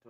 Okay,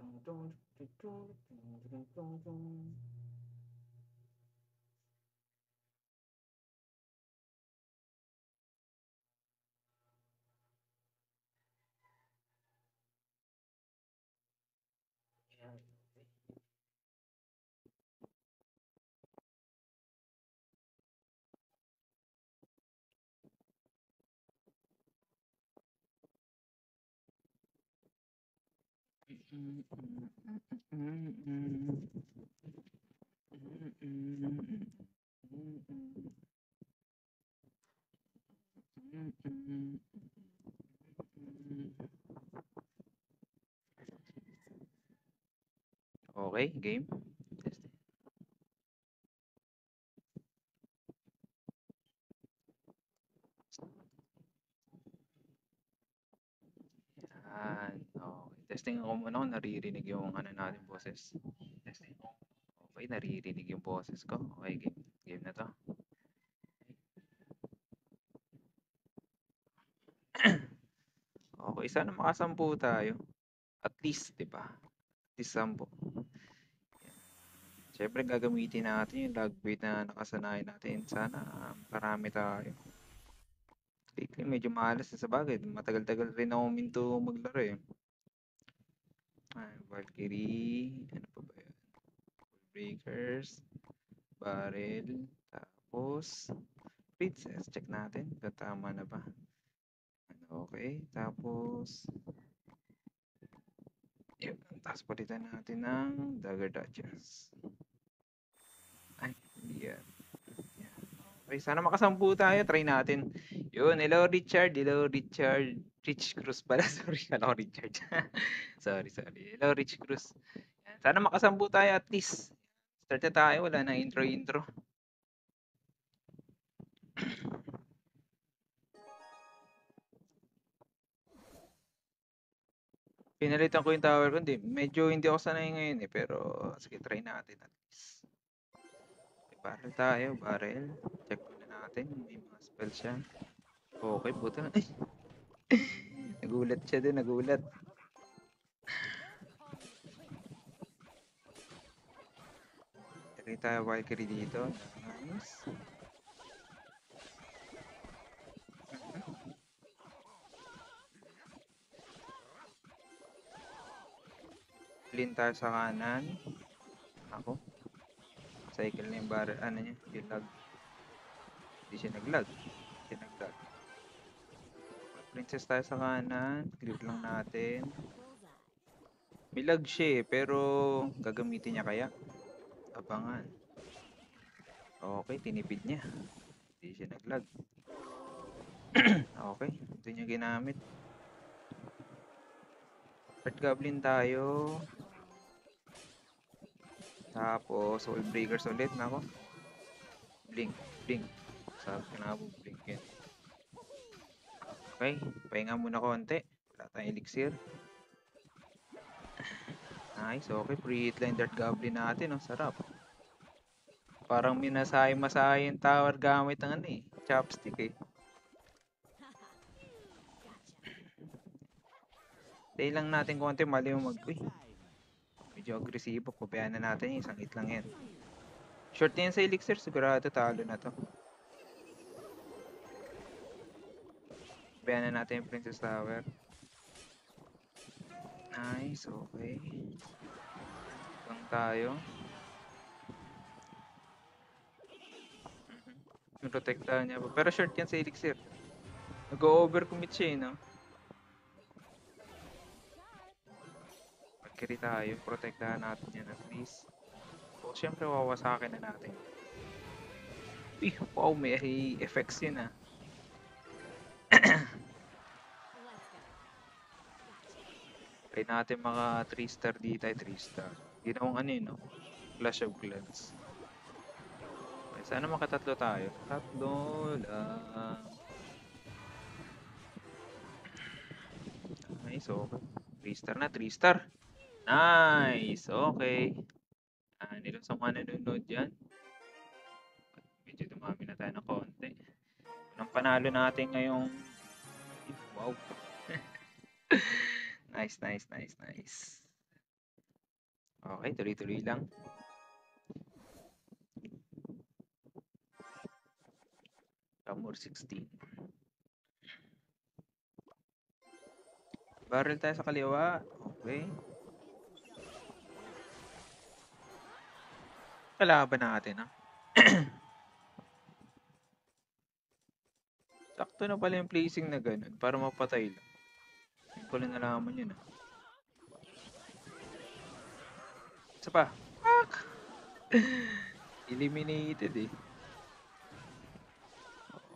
game. Yan. Okay. Testing ako muna kung naririnig yung ano natin boses. Testing. Okay, naririnig yung boses ko. Okay, game. Game na to. Okay, sana makasampu tayo. At least, di ba? At least 10. Siyempre, gagamitin natin yung lag bait na nakasanayan natin. Sana marami tayo. Lately, medyo malas na sa bagay. Matagal-tagal rin ako minto maglaro eh. Valkyrie. Ano pa ba yun? Breakers. Barrel. Tapos, Princess. Check natin kung tama na ba. Okay. Tapos, yun. Tapos palitan natin ng Dagger Duchess. Ay, yan. Okay, sana makasampu tayo. Try natin. Yun, hello Richard. Hello Richard. Rich Cruz pala. Sorry, alam ko Richard. sorry. Hello Rich Cruz. Sana makasampu tayo at least. Start na tayo. Wala na intro. Pinalitan ko yung tower ko. Medyo hindi ako sanay ngayon eh. Pero sige, try natin at least. Okay, barrel tayo. Barrel. Check muna natin. May mga spell siya. Okay, buta. Ay! Nagulat siya din. Nagulat. Lagay tayo Valkyrie dito. Nice. Clean tayo sa kanan. Ako. Cycle na yung barrel. Ano niya? Yung lag. Hindi siya naglag. Princess tayo sa kanan. Clip lang natin. May lag siya eh. Pero gagamitin niya kaya? Abangan. Okay, tinipid niya. Hindi siya naglag. Okay, ito niya ginamit. Red Goblin tayo. Tapos, Soul Breakers ulit. Nako. Blink. Sabi na po, blink yan. Okay, pahinga muna konti. Wala tayong elixir. Nice, okay. Pre-hit lang Dart Goblin natin. Oh, sarap. Parang minasay-masay yung tower gamit ng ano eh. Chopstick eh. Day lang natin konti, mali mo mag... Uy. Medyo agresibo. Pabayaan na natin. Isang hit lang yan. Short na yan sa elixir. Sigurado talo na to. Pabayaan na natin yung Princess Tower. Nice, okay. Lang tayo. Protektahan niya pa. Pero short yan sa elixir. Nag-overcommit siya eh, no? Mag-carry tayo. Protektahan natin yan at least. So, syempre wawasakin na natin. Uy, wow, may effects yun ah. Try natin mga 3-star dito ay 3-star. Ginawang ano yun, no? Clash of Clans. Okay, sana makatatlo tayo. Tatlo lang. Nice, okay. 3-star na, 3-star. Nice, okay. Nila sa mga nanonood dyan. Medyo dumami na tayo ng konti. Nang panalo natin ngayong... Wow. Nice. Okay, tuloy-tuloy lang. Armor 16. Barrel tayo sa kaliwa. Okay. Kalaban natin, ha? Sakto na pala yung placing na ganun para mapatay lang. Hindi ko lang nalaman yun, ha? Isa pa. Fuck! Eliminated, eh.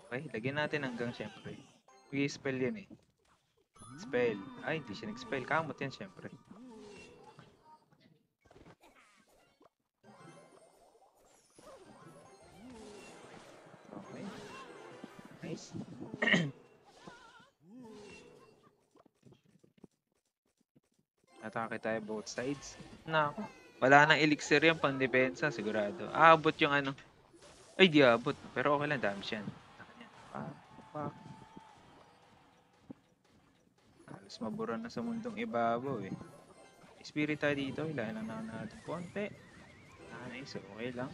Okay, lagyan natin hanggang syempre. Mag-spell yan, eh. Spell. Ay, hindi siya nag-spell. Kamot yan, syempre. Okay. Nice. Atake tayo both sides. Nako. Wala nang elixir yan pang depensa, sigurado. Aabot yung ano. Ay, di abot. Pero okay lang, damage yan. Fuck. Halos mabura na sa mundong ibabaw, eh. Spirit tayo dito. Hilahin lang natin konti. Nice. Okay lang.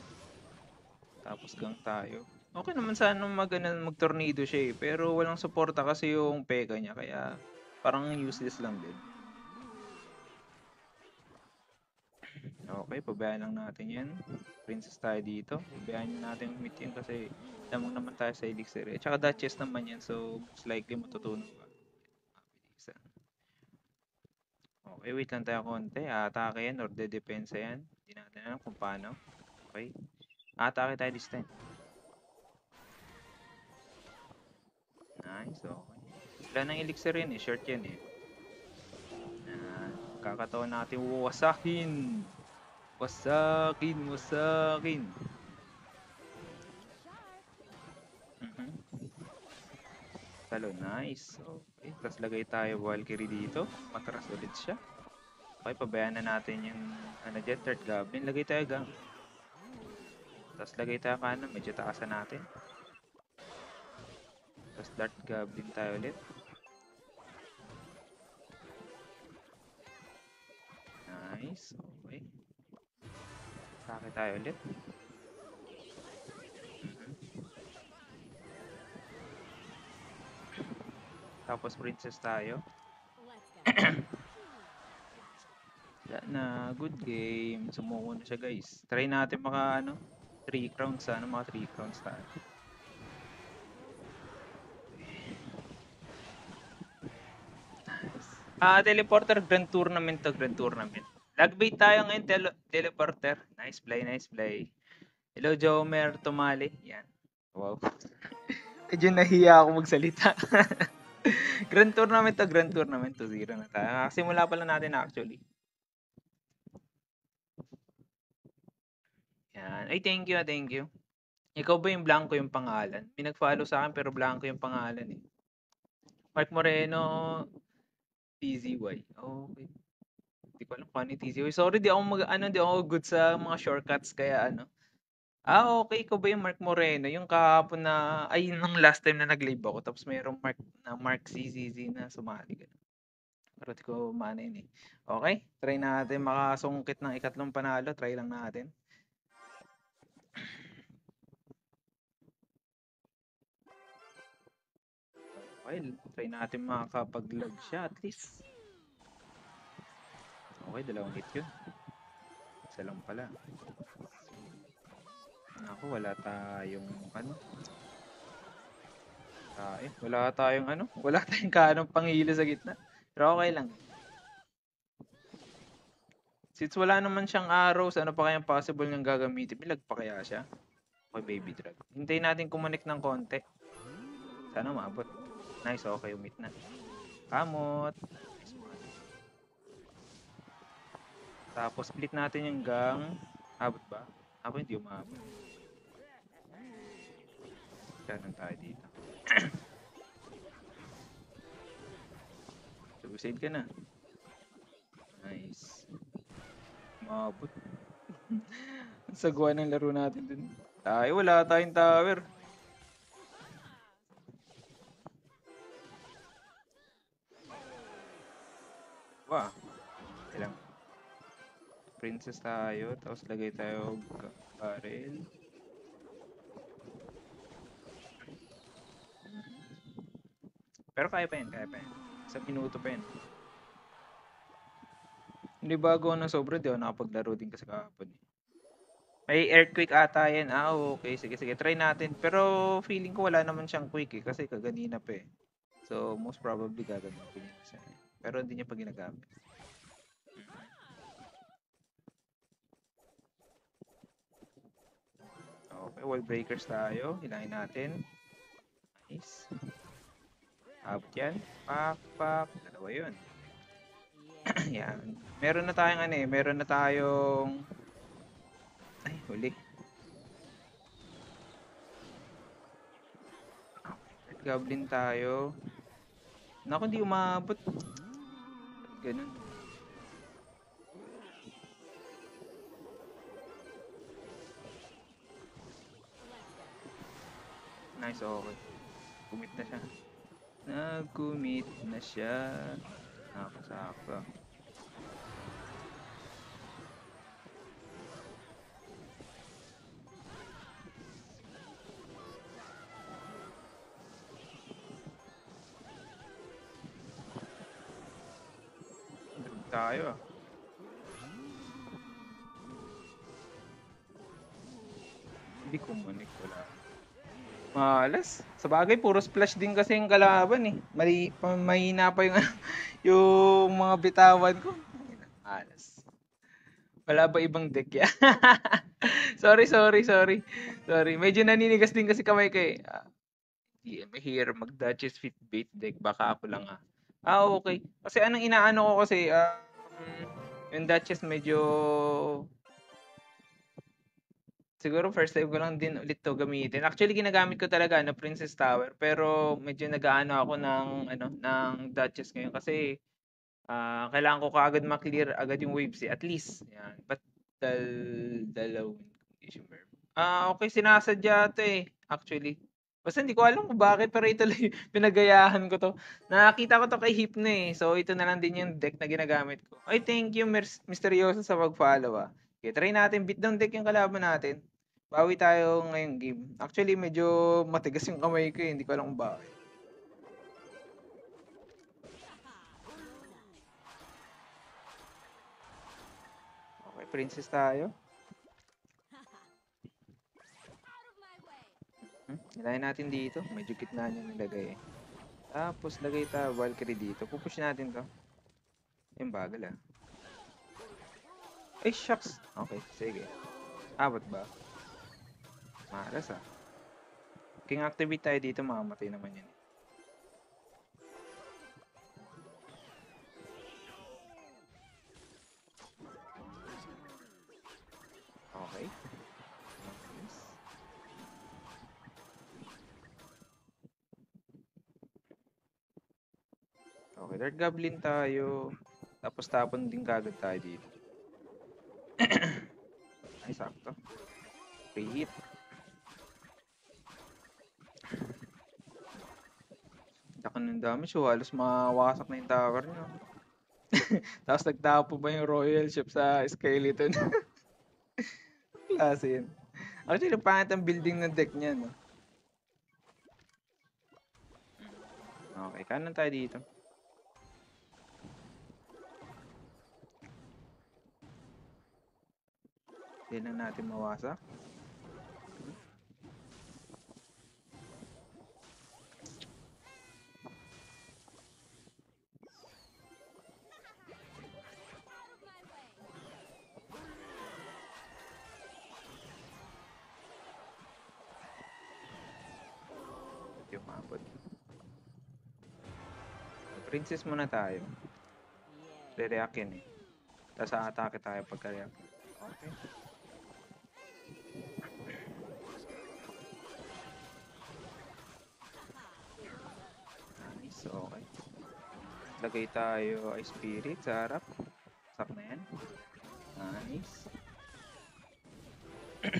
Tapos gang tayo. Okay naman sana mag-tornado siya, eh. Pero walang suporta kasi yung peka niya. Kaya parang useless lang din. Okay, pabayaan lang natin yan. Princess tayo dito. Pabayaan nyo natin umit yun kasi lamang naman tayo sa elixir. Tsaka Duchess naman yan, so most likely matutunan pa. Mabilisan. Okay, wait lang tayo konti. Atake yan or de-depensa yan. Hindi natin alam kung paano. Okay. Atake tayo this time. Nice, okay. Wala nang elixir yan eh. Short yan eh. Kakataon natin wasakin. Wasakin. Talo, nice. Okay, tapos lagay tayo Valkyrie dito. Matras ulit siya. Okay, pabayaan na natin yung dyan, third goblin. Lagay tayo gang. Tapos lagay tayo kanan, medyo taasan natin. Tapos dart goblin tayo ulit. Nice, okay. Sakit tayo ulit. Tapos princess tayo. Na good game. Sumuko na siya, guys. Try natin maka 3 crowns, sana mga 3 crowns tayo. Teleporter, grand tournament to, grand tournament. Lagbait tayo ngayon, teleporter. Nice play. Hello, Jomer Tumali. Yan. Wow. Medyo nahiya ako magsalita. Grand tournament to, 2-0 na tayo. Simula pa lang natin actually. Yan. Ay, thank you. Ikaw ba yung blanco yung pangalan? May nag-follow sa akin pero blanco yung pangalan eh. Mark Moreno, TZY. Okay. Hindi ko alam kung ano yung TZY. Sorry, di ako good sa mga shortcuts kaya ano. Okay. Ikaw ba yung Mark Moreno? Yung kahapon na, ay, nung last time na nag-live ako. Tapos mayroong Mark CZZ na sumali ka. Pero di ko maano yun eh. Okay, try natin makasungkit ng ikatlong panalo. Try lang natin. Okay, try natin makakapag-log siya at least. Okay, 2 hit yun. Isa lang pala. Ako, wala tayong wala tayong kanong panghilo sa gitna. Pero okay lang. Since wala naman siyang arrows, ano pa kayang possible niyang gagamitin? Bilag pa kaya siya? Okay, baby drag. Hintayin natin kumonek ng konti. Sana maabot. Nice, okay, umit na. Kamot. Nice one. Tapos split natin yung gang. Abot ba? Hindi umabot. Kanan tayo dito. Suicide ka na. Nice. Umabot. Ang sagwa ng laro natin dun. Wala tayong tower. Wow. Ilang. Princess tayo, tapos lagay tayo barrel. Pero kaya pa yan, kaya pa yan. Sa minuto pa yan. Hindi bago ako ng sobra, di ako nakapaglaro din kasi kahapon. May earthquake ata yan. Ah, okay. Sige, sige. Try natin. Pero feeling ko wala naman siyang quick eh. Kasi kaganina pa eh. So, most probably gagamitin niya siya. Pero hindi niya pa ginagamit. Okay, wall breakers tayo. Hilahin natin. Nice. Abot yan. Pak, pak. Dalawa yun. Yan. Meron na tayong ano eh. Meron na tayong... Ay, huli. Goblin tayo. Naku, hindi umabot. Ganun. Nice, okay. Commit na siya. Nag-commit na siya. Nakasakto. Tayo ah. Hindi kumunik, wala. Malas. Sa bagay, puro splash din kasi yung kalaban eh. Mahina pa yung, yung mga bitawan ko. Malas. Wala ba ibang deck yan? Sorry. Sorry. Medyo naninigas din kasi kamay ko eh. DM here, mag-Duchess Fit Bait deck. Baka ako lang ah. Okay. Kasi anong inaano ko kasi, yung Duchess medyo... Siguro first time ko lang din ulit to gamitin. Actually, ginagamit ko talaga na Princess Tower. Pero medyo nag-aano ako ng Duchess ngayon. Kasi kailangan ko kaagad ma-clear agad yung waves eh. At least. Yan. But dalawang condition verb. Okay, sinasadya to eh. Actually. Basta hindi ko alam kung bakit, pero ito lang yung pinagayahan ko to. Nakakita ko to kay Hypno eh. So, ito na lang din yung deck na ginagamit ko. Ay, thank you, Misteryoso, sa pag-follow ah. Okay, try natin. Beat down deck yung kalaban natin. Bawi tayo ngayong game. Actually, medyo matigas yung kamay ko eh. Hindi ko alam kung bakit. Okay, princess tayo. Ilahin natin dito. Medyo gitna niya nilagay eh. Tapos lagay tayo Valkyrie dito. Pupush natin to. Yung bagal ah. Ay, shucks. Okay, sige. Abot ba? Malas ah. King activate tayo dito, makamatay naman yun. Okay. Nice. Okay, third goblin tayo. Tapos tapon din kagad tayo dito. Ay, sakto. Free hit. Laki ng damage. So, halos mawasak na yung tower nyo. Tapos nagtapo ba yung royal ship sa skeleton? Klase yun. Actually, pangit ang building ng deck niya, no? Okay, kanan tayo dito. Hindi lang natin mawasak. Yung mapod. Princess muna tayo. Re-react yan eh. Tapos a-atake tayo pagka-react. Okay. Nice, okay. Lagay tayo Ice Spirit sa harap. Sak na yan. Nice.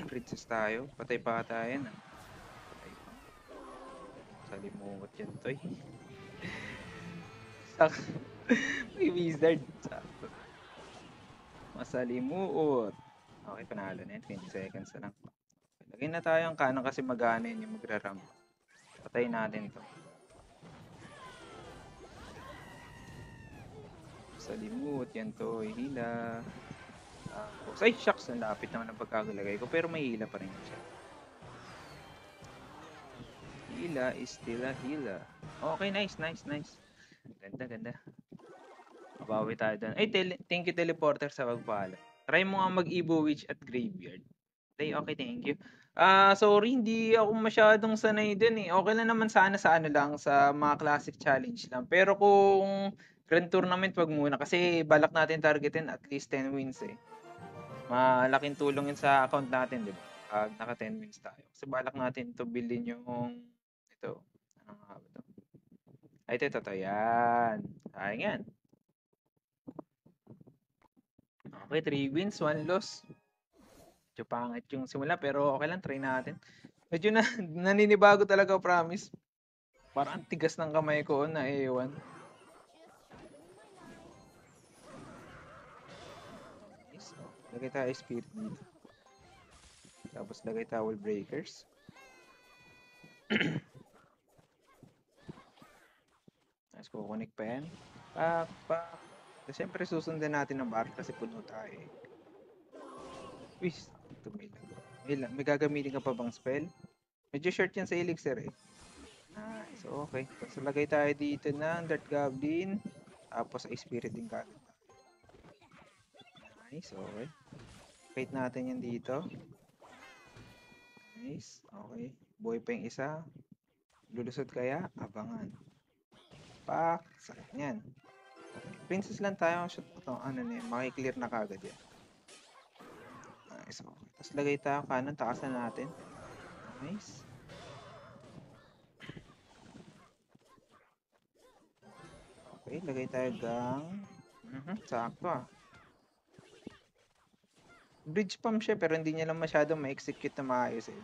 Princess tayo. Patay pa tayo yan. Patay pa. Salimuot yan, toy. Sak. May wizard. Sakto. Masalimuot. Okay, panalo na yan. 20 seconds na lang. Lagay na tayo ang kanan kasi mag-ano yun yung magra-ramp. Patayin natin to. Masalimuot. Yan to. Hila. Tapos, ay, shucks. Ang lapit naman ang pagkakalagay ko. Pero may hila pa rin siya. Hila is still a hila. Okay, nice. Ganda. Mabawi tayo doon. Ay, thank you teleporter sa pagpala. Try mo nga mag-Evo Witch at Graveyard. Okay, thank you. Sorry, hindi ako masyadong sanay dun eh. Okay lang naman sana sa ano lang, sa mga classic challenge lang. Pero kung grand tournament, wag muna. Kasi balak natin targetin at least 10 wins eh. Malaking tulong yun sa account natin, di ba? Pag naka 10 wins tayo. Kasi balak natin to bilhin yung ito. Ano nga ba ito? Ay, ito. Yan. Sayang yan. Okay, 3 wins, 1 loss. Medyo pangit yung simula, pero okay lang, try natin. Medyo naninibago talaga, promise. Parang ang tigas ng kamay ko na ewan. Nice. Lagay tayo spirit dito. Tapos lagay towel breakers. Tapos kukunik pa yan. Pak. Siyempre susundan natin ang bar kasi puno tayo eh. Uy, may gagamitin ka pa bang spell? Medyo short yan sa elixir eh. Nice, okay. Tapos lagay tayo dito ng Dart Goblin. Tapos ay spirit din kagad. Nice, okay. Kait natin yan dito. Nice, okay. Buhay pa yung isa. Lulusot kaya? Abangan. Pak, sakit yan. Okay. Princess lang tayo. Shoot ito, ano na yan, makiklear na kagad yan. Nice, okay. Tapos lagay tayo kanan, takasan natin. Nice. Okay, lagay tayo gang. Sakto ah. Bridge pump siya pero hindi niya lang masyado ma-execute na maayos eh.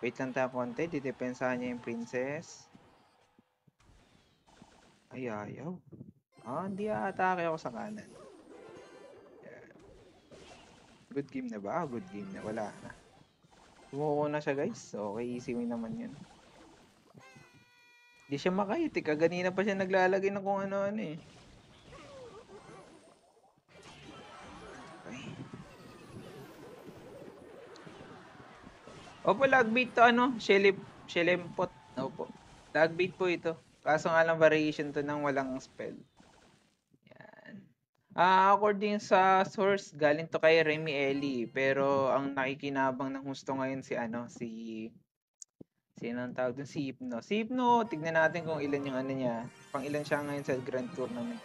Wait lang tayo konti, didepensahan niya yung princess. Ay, ayaw. Hindi atake ako sa kanan. Yeah. Good game na ba? Good game na. Wala na. Sumuko na siya guys. Okay, easy win naman yun. Hindi siya makahit eh. Kaganina pa siya naglalagay ng kung ano-ano eh. Okay. Opo, lagbait to ano? Shelempot. Opo. Lagbait po ito. Kaso nga lang variation to ng walang spell. Yan. According sa source, galing to kay Remy Ellie. Pero ang nakikinabang ng gusto ngayon sino ang tawag dun? Si Hypno. Si Hypno, tignan natin kung ilan yung ano niya. Pang ilan siya ngayon sa Grand Tournament.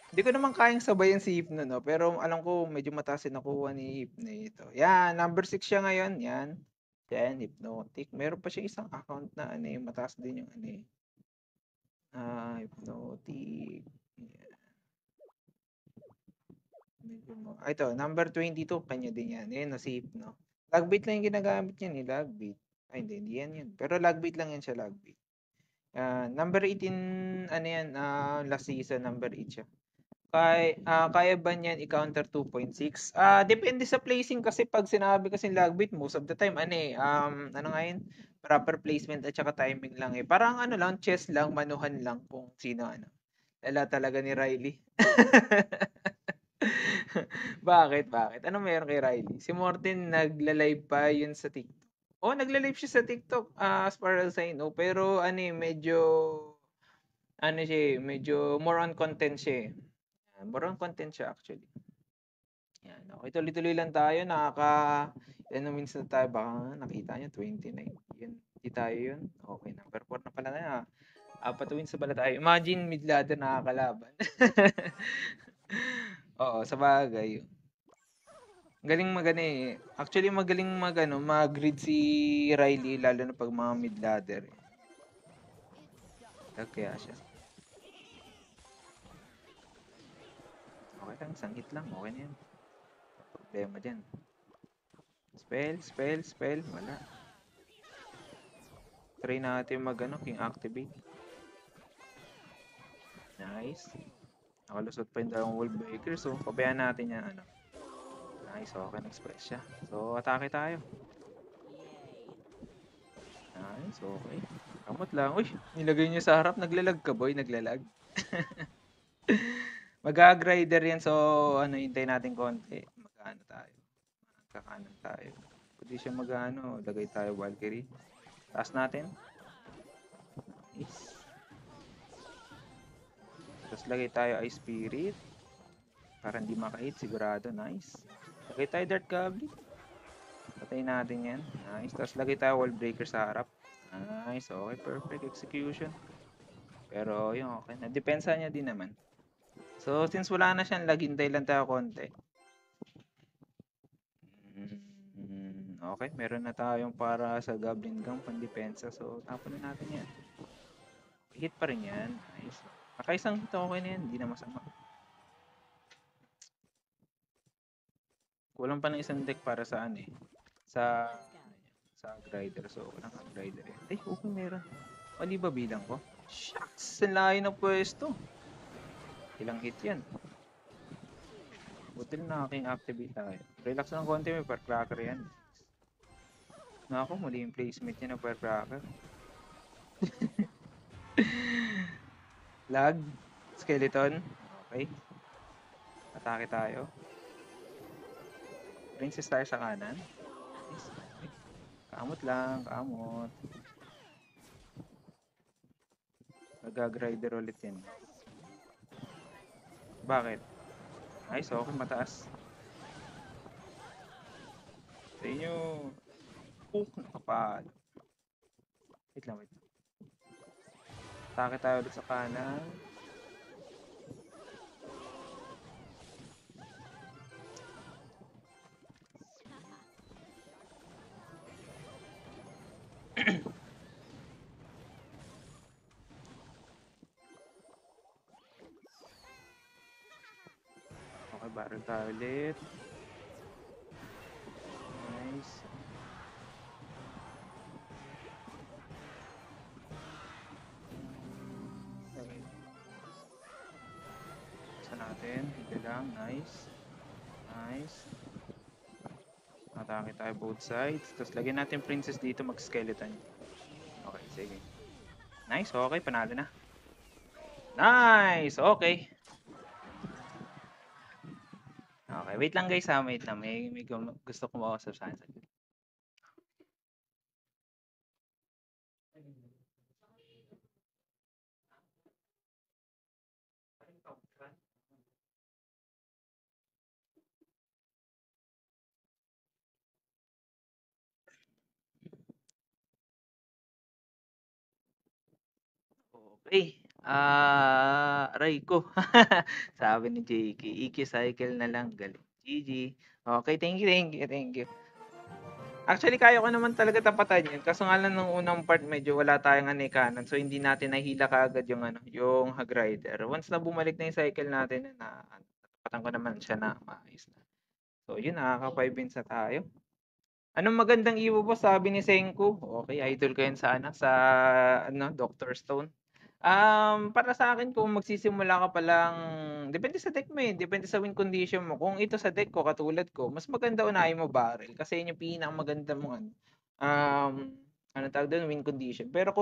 Hindi ko naman kayang sabayan si Hypno, no? Pero alam ko, medyo mataas yung nakuha ni Hypno ito. Yan, number 6 siya ngayon. Yan. Yan, Hypnotic. Meron pa siya isang account na ano eh, mataas din yung ano eh. Hypnotic. Yeah. Ito, number 22, kanya din yan. Yan, si Hypno. Lagbait lang yung ginagamit niya ni Lagbait. Ay, hindi yan yun. Pero Lagbait lang yan siya, Lagbait. Number 18, ano yan, last season, number 8 siya. Kaya ba niyan i-counter 2.6? Depende sa placing kasi pag sinabi kasi Lagbait, most of the time, ano nga yun? Proper placement at saka timing lang eh. Parang ano lang, chess lang, manuhan lang kung sino ano. Lala talaga ni Riley. Bakit? Ano meron kay Riley? Si Morten nagla-live pa yun sa TikTok. Nagla-live siya sa TikTok as far as I know. Pero medyo more on content siya eh. More on content siya actually. Yan. Okay, tuloy-tuloy lang tayo. Ilan minutes na tayo? Baka nakita nyo, 29. Yan. Hindi tayo yun. Okay, number 4 na pala na. 4 wins na pala tayo. Imagine mid-ladder nakakalaban. Oo, sa bagay. Galing eh. Actually, magaling mag-grid si Riley, lalo na pag mga mid-ladder. Kaya siya. Okay lang, sangit lang. Okay na yan. Problema dyan. Spell. Wala. Try natin King activate. Nice. Nakalusot pa yung dalawang wall breaker. So, pabayaan natin yan. Nice, okay, nag-express siya. So, atake tayo. Nice, okay. Kamot lang. Uy, nilagay niyo sa harap. Naglalag ka, boy. Naglalag. Mag-grider yan. So, ano, hintay natin konti. Mag-ano tayo. Magkakanan tayo. Pwede siya mag-ano. Lagay tayo Valkyrie. Taas natin. Nice. Tapos lagay tayo Ice Spirit. Para hindi maka-hit. Sigurado. Nice. Lagay tayo Dart Goblin. Patayin natin yan. Nice. Tapos lagay tayo Wall Breaker sa harap. Nice. Okay. Perfect execution. Pero yung okay. Nadepensa niya din naman. So, since wala na siyang lag, hintay lang tayo konti. Okay. Meron na tayong para sa Goblin Gang pandepensa. So, tapon na natin yan. Hit pa rin yan. Nice. Nakaisang hit okay na yan. Hindi na masama. Kulang pa ng isang deck para saan eh. Sa grider. So, walang grider yan. Ay, okay meron. Mali ba bilang ko? Shucks! Ang layo ng pwesto. Ilang hit yan. Buti na aking activate tayo. Relax lang konti. May firecracker yan. Nako, muli yung placement niya ng firecracker. Lag. Skeleton. Okay. Atake tayo. Princess tayo sa kanan. Nice. Kamot lang. Kamot. Nag-grider ulit yan. Bakit? Nice. Okay. Mataas. Sa inyo. Nakapal. Wait lang. Atake tayo ulit sa kanan. Okay, barrel tayo ulit. Nice. Okay. Sa natin. Ito lang. Nice. Nice. Atake tayo both sides. Tapos lagyan natin princess dito mag-skeleton. Okay, sige. Nice. Okay, panalo na. Nice! Okay. Okay, wait lang guys ha. Wait lang. May gusto ko makausap sa akin. Okay. Aray ko. Sabi ni JK, EQ cycle na lang. Galing. GG. Okay, thank you. Actually, kaya ko naman talaga tapatan yun. Kaso nga lang nung unang part, medyo wala tayong anikanan. So, hindi natin nahila kaagad yung, yung Hag Rider. Once na bumalik na yung cycle natin, natapatan ko naman siya na maayos na. So, yun, nakaka-5 wins na tayo. Anong magandang iwo po, sabi ni Senku? Okay, idol ko yan sa, sa Dr. Stone. Para sa akin kung magsisimula ka pa lang, depende sa deck mo eh, depende sa win condition mo. Kung ito sa deck ko, katulad ko, mas maganda unahin mo barrel kasi yun yung pinakamaganda mong ano tawag doon, win condition. Pero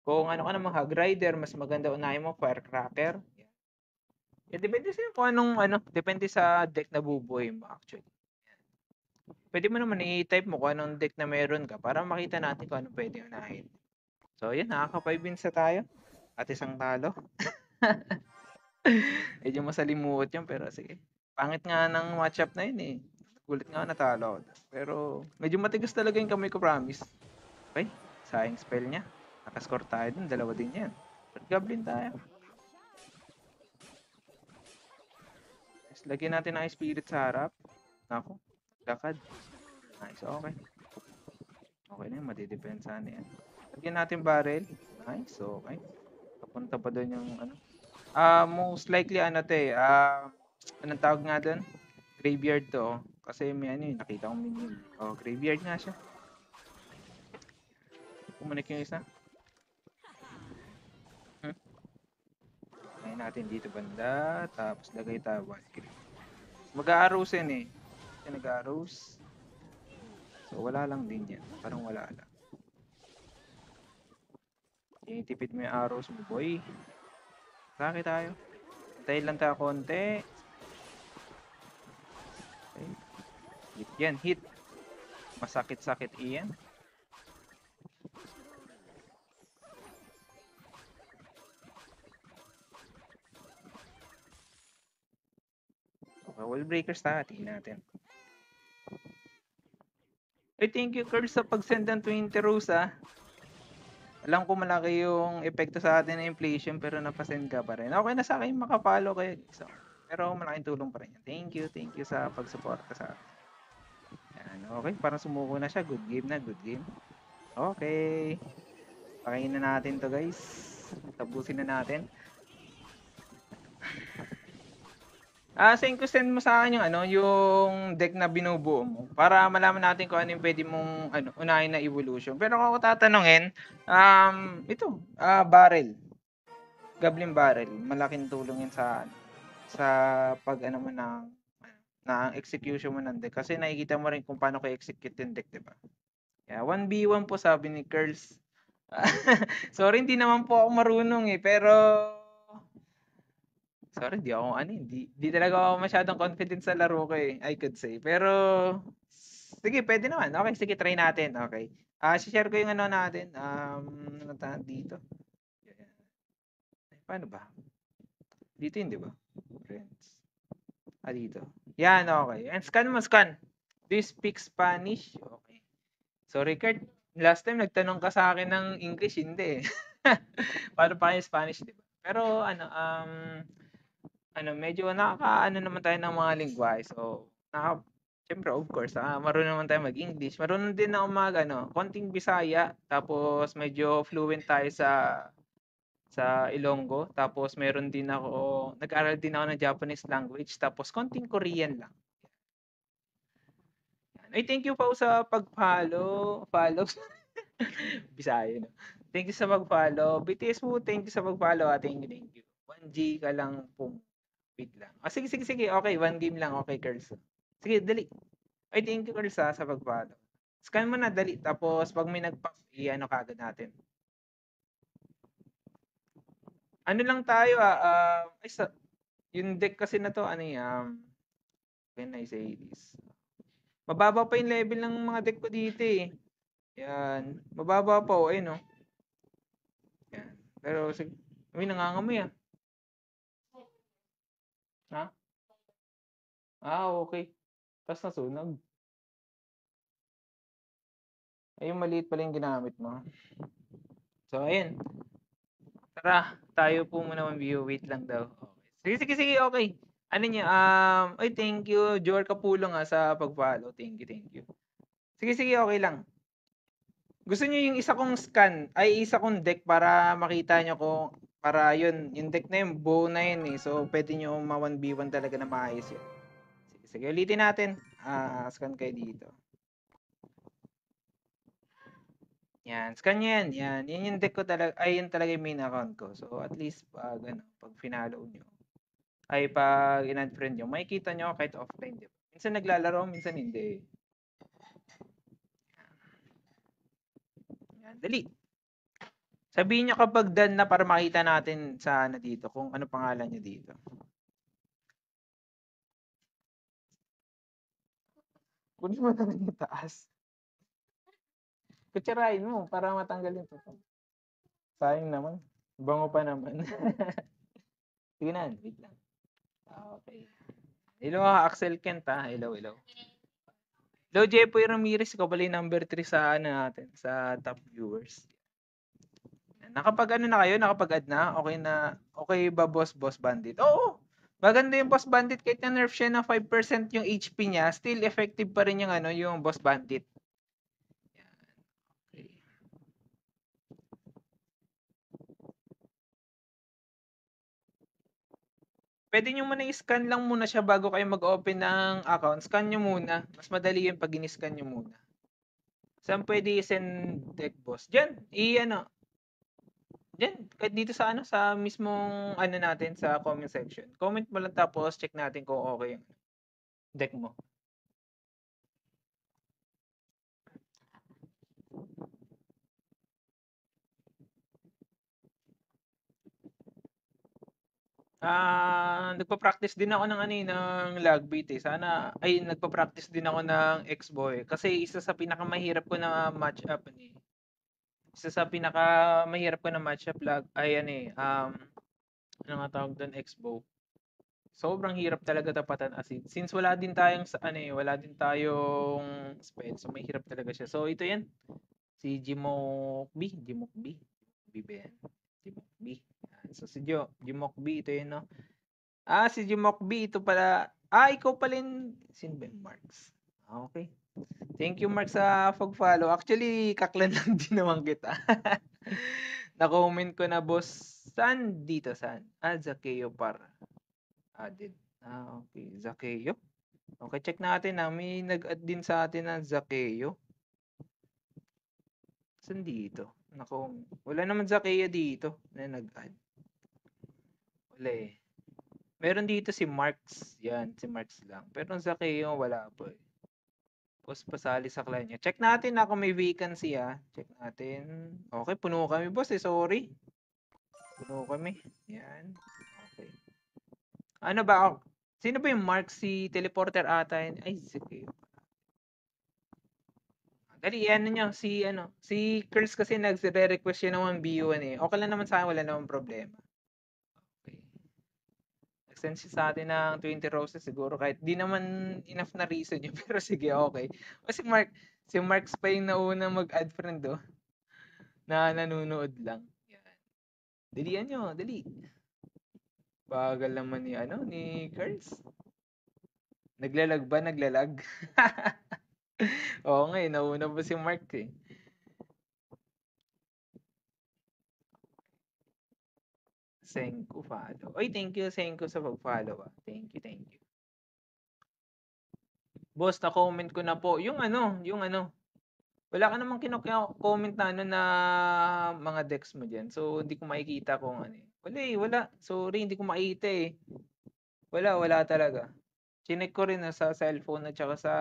kung ano ka namang Hag Rider, mas maganda unahin mo Firecracker. Depende sa kung anong depende sa deck na bubuhay mo actually. Pwede mo naman i-type mo kung anong deck na meron ka para makita natin kung anong pwede unahin. So, yun, nakaka-5 wins na tayo. At isang talo. Medyo masalimuot yun, pero sige. Pangit nga ng matchup na yun eh. Gulit nga natalo ako. Pero, medyo matigas talaga yung kamay ko, promise. Okay, sayang spell niya. Nakascore tayo dun, dalawa din yan. But Goblin tayo. Nice, lagyan natin ang spirit sa harap. Nako, lakad. Nice, okay. Okay na yun, madidepensa na yan. Lagyan natin barrel. Nice, okay. Papunta pa doon yung most likely anong tawag nga doon? Graveyard to. Kasi may nakita kong minion. Graveyard nga siya. Pumanik yung isa. Lagay natin dito banda. Tapos lagay tayo Valkyrie. Mag-aarusin eh. nag-arrows. So, wala lang din yan. Parang wala lang. Itipid mo yung arrows mo, boy. Atake tayo. Antayin lang tayo konti. Okay. Hit yan, hit. Masakit-sakit iyan. Okay, wall breakers tayo. Tingnan natin. Ay, thank you, Curl, sa pag-send ng 20 rows, ah. Alam ko malaki yung epekto sa atin ng inflation, pero napasend ka pa rin. Okay na sa akin makapalo kayo. So, pero malaking tulong pa rin yan. Thank you sa pag-suporta sa atin. Yan, okay, parang sumuko na siya. Good game na, good game. Okay. Pakain na natin to, guys. Tapusin na natin. Send mo sa akin yung yung deck na binubuo mo para malaman natin kung ano yung pwede mong unahin na evolution. Pero kung ako tatanungin, barrel. Goblin barrel, malaking tulong yan sa pag mo ng execution mo ng deck kasi nakikita mo rin kung paano ko execute yung deck, 'di ba? Yeah, 1v1 po sabi ni Curls. Sorry, hindi naman po ako marunong pero sorry, hindi talaga ako masyadong confident sa laro ko I could say. Pero sige, pwede naman. Okay, sige, try natin. Okay. Si-share ko yung natin. Ano dito? Paano ba? Dito yun, di ba? Friends. Dito. Yan, okay. And scan mo, scan. Do you speak Spanish? Okay. Sorry, Kurt. Last time nagtanong ka sa akin ng English, hindi. Paano pa kayo Spanish, di ba? Pero medyo naman tayo ng mga lingwahe. So, siyempre, of course, marunong naman tayo mag-English. Marunong din ako konting Bisaya. Tapos, medyo fluent tayo sa Ilonggo. Tapos, nag-aral din ako ng Japanese language. Tapos, konting Korean lang. Ay, thank you po sa pag-follow. Follow. Bisaya, no? Thank you sa pag-follow. BTS po, thank you sa pag-follow. Thank you. 1G ka lang po. Wait lang. Sige. Okay, 1 game lang. Okay, Curls. Sige, dali. Ay, thank you, Curls, sa pag-follow. Scan mo na, dali. Tapos, pag may nag-pop, kagad natin. Ano lang tayo, yung deck kasi na to, when I say this, mababa pa yung level ng mga deck ko dito Yan. Mababa pa no? Yan. Pero, sige. May nangangamoy Ha? Okay. Tapos nasunog. Yung maliit pala yung ginamit mo. So, ayun. Tara, tayo po muna mag-view. Wait lang daw. Okay. Sige, okay. Thank you, Jor Kapulong sa pag-follow. Thank you. Sige, okay lang. Gusto niyo yung isa kong isa kong deck para makita niyo para yung deck na yun, buo na yun So, pwede niyo ma-1v1 talaga na maayos yun. Sige, ulitin natin. Scan kayo dito. Yan, scan nyo yan. Yan yung deck ko talaga, yun talaga yung main account ko. So, at least, pag finallow nyo, pag in-unfriend nyo, makikita nyo kahit offline, di ba? Minsan naglalaro, minsan hindi. Yan, dali. Sabihin nyo kapag done na para makita natin sa dito, kung ano pangalan nyo dito. Kunin mo na yung taas. Kutsarain mo para matanggal yung tutong. Sayang naman. Bango pa naman. Sige na, wait lang. Okay. Hello, Axel Kent Hello. Hello, Jepoy Ramirez. Ikaw pala yung number 3 sa natin, sa top viewers. Nakapag na kayo? Nakapag-add na? Okay ba boss bandit? Oo. Maganda yung boss bandit kahit na-nerf siya na 5% yung HP niya, still effective pa rin yung boss bandit. Pwede nyo muna i-scan lang muna siya bago kayo mag-open ng account. Scan nyo muna. Mas madali yun pag in-scan nyo muna. Saan pwede i-send deck boss? Diyan. Diyan. Kahit dito sa mismong natin sa comment section. Comment mo lang tapos check natin kung okay yung deck mo. Nagpa-practice din ako ng ano, ng Logbeat, eh. Nagpa-practice din ako ng X-Boy kasi isa sa pinakamahirap ko na match-up ano, eh. Isa sa pinakamahirap ko na match-up ay ano, eh, ano nga tawag doon, X-Bow. Sobrang hirap talaga tapatan as in. Since wala din tayong wala din tayong spell, so mahirap talaga siya. So ito 'yan, si Jimokbi, Jimokbi ba yan? Jimokbi. Yan. So si Jimokbi, ito yun, no? Si Jimokbi, ito pala. Ikaw pala yung, sino ba yung Marks? Okay. Thank you, Mark, sa pag-follow. Actually, kaklan lang din naman kita. Na-comment ko na, boss. Saan dito? Saan? Zakeo par. Added. Okay. Zakeo. Okay, check natin na. May nag-add din sa atin na Zakeo. Saan dito? Nako, wala naman Zakeo dito na nag-add. Wala eh. Meron dito si Marks. Yan, si Marks lang. Pero Zakeo, wala po eh. Boss, pasali sa clan niya. Check natin na kung may vacancy ah. Check natin. Okay, puno kami boss eh. Sorry. Puno kami. Yan. Okay. Ano ba? Sino ba yung Mark? Si Teleporter ata yun. Ay, sige. Dali, ano nyo, si Curls kasi nagre-request yun ng 1v1 eh. Okay lang naman sa akin, wala namang problema. Okay. Nag-send siya sa atin ng 20 roses siguro kahit di naman enough na reason yun. Pero sige, okay. O si Marks pa yung nauna mag-add friend do. Na nanonood lang. Yan. Dalian nyo, dali. Bagal naman ni Curls. Naglalag ba? Naglalag? Oo nga eh, nauna pa si Mark eh. Senko follow. Oy, thank you Senko sa pag-follow ah. Thank you, thank you. Boss, na-comment ko na po. Yung ano. Wala ka namang comment na na mga decks mo diyan. So, hindi ko makikita kung ano eh. Wala. Sorry, hindi ko makita eh. Wala talaga. Chinek ko rin sa cellphone at saka sa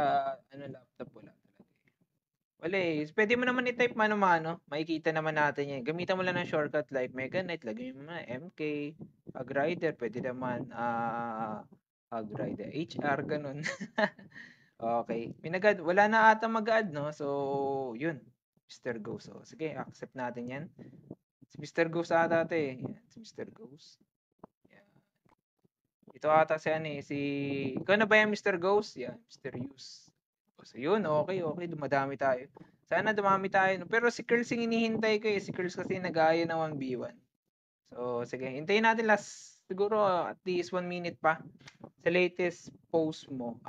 laptop wala talaga. Wala eh. Pwede mo naman i-type mano-mano. Makikita naman natin yan. Gamitan mo lang ng shortcut like Mega Knight. Lagay mo na MK. Pag Rider. Pwede naman Pag Rider. HR. Ganun. Okay. Wala na ata mag-add, no? So, yun. Mr. Ghost. So, sige, accept natin yan. Si Mr. Ghost ata ito eh. Yan, si Mr. Ghost. Yan. Ito ata ikaw na ba yan, Mr. Ghost? Yan, Mr. Use. So, yun, okay. Dumadami tayo. Sana dumami tayo. Pero si Curls yung hinihintay ko eh. Si Curls kasi nag-aaya ng 1v1. So, sige. Hintayin natin siguro at least 1 minute pa. Sa latest post mo.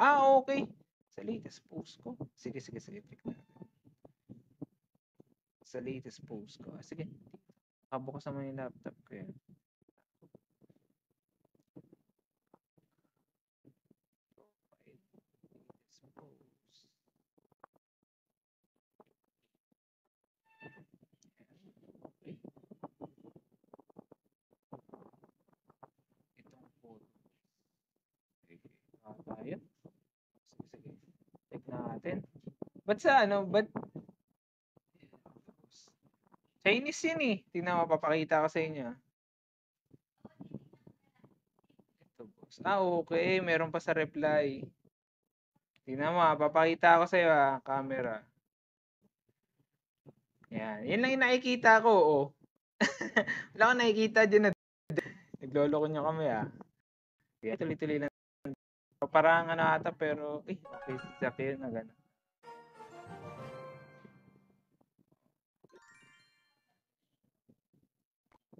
Okay. Sa latest post ko. Sige. Check natin. Sa latest post ko. Sige. Kabukas naman yung laptop ko yan. Tayo. Sige. Check natin. Ba't Chinese yun eh. Tingnan, mapapakita ko sa inyo. Ito, boss. Okay. Meron pa sa reply. Tingnan mo, papakita ko sa iyo camera. Yan. Yan lang yung nakikita ko, oh. Wala akong nakikita dyan na nagloloko nyo kami, Kaya tuloy-tuloy lang. Parang ata, pero, okay, sakit yun na gano'n.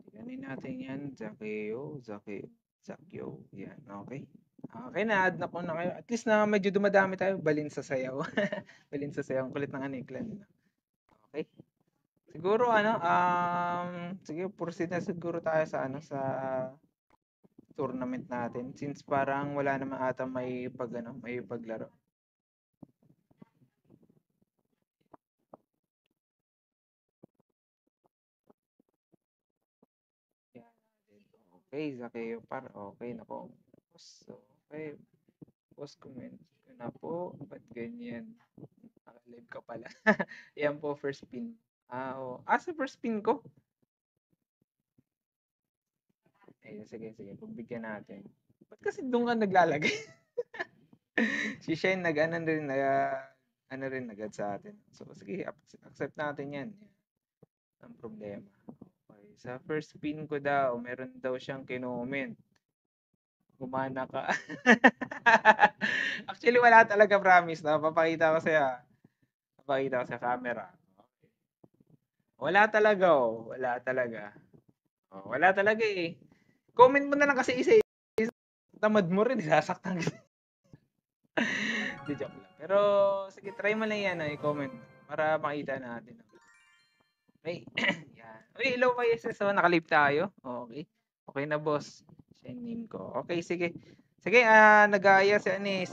Tignan natin yan. Zakeo. Yan, okay. Okay, na-add na ko na kayo. At least na medyo dumadami tayo. Balin sa sayaw. Balin sa sayaw. Ang kulit ng aniklan. Okay. Siguro, sige, proceed na siguro tayo sa tournament natin. Since parang wala naman ata may paglaro. Okay, Zakeo par. Okay na po. Okay. Boss, comment ko na po. Ba't ganyan? Naka-live ka pala. Yan po, first pin. Sa first pin ko? Ay, sige, sige. Pagbigyan natin. Ba't kasi doon ka naglalagay? Si Shane nag-ano rin, ano rin agad sa atin. So, sige, accept natin yan. Ang problema. Okay. Sa first spin ko daw, meron daw siyang kinoment. Gumana ka. Actually, wala talaga, promise. No? Papakita ko sa camera. Okay. Wala talaga, oh. Wala talaga. Oh, wala talaga eh. Comment mo na lang kasi isa. Tamad mo rin, sasaktan ka. Di joke lang. Pero, sige, try mo lang yan, i-comment para makita natin. Okay. Yan. Uy, hello kayo SSO. Nakalip tayo. Okay. Okay na, boss. Siya yung name ko. Okay, sige. Sige, nag-aaya si ano eh,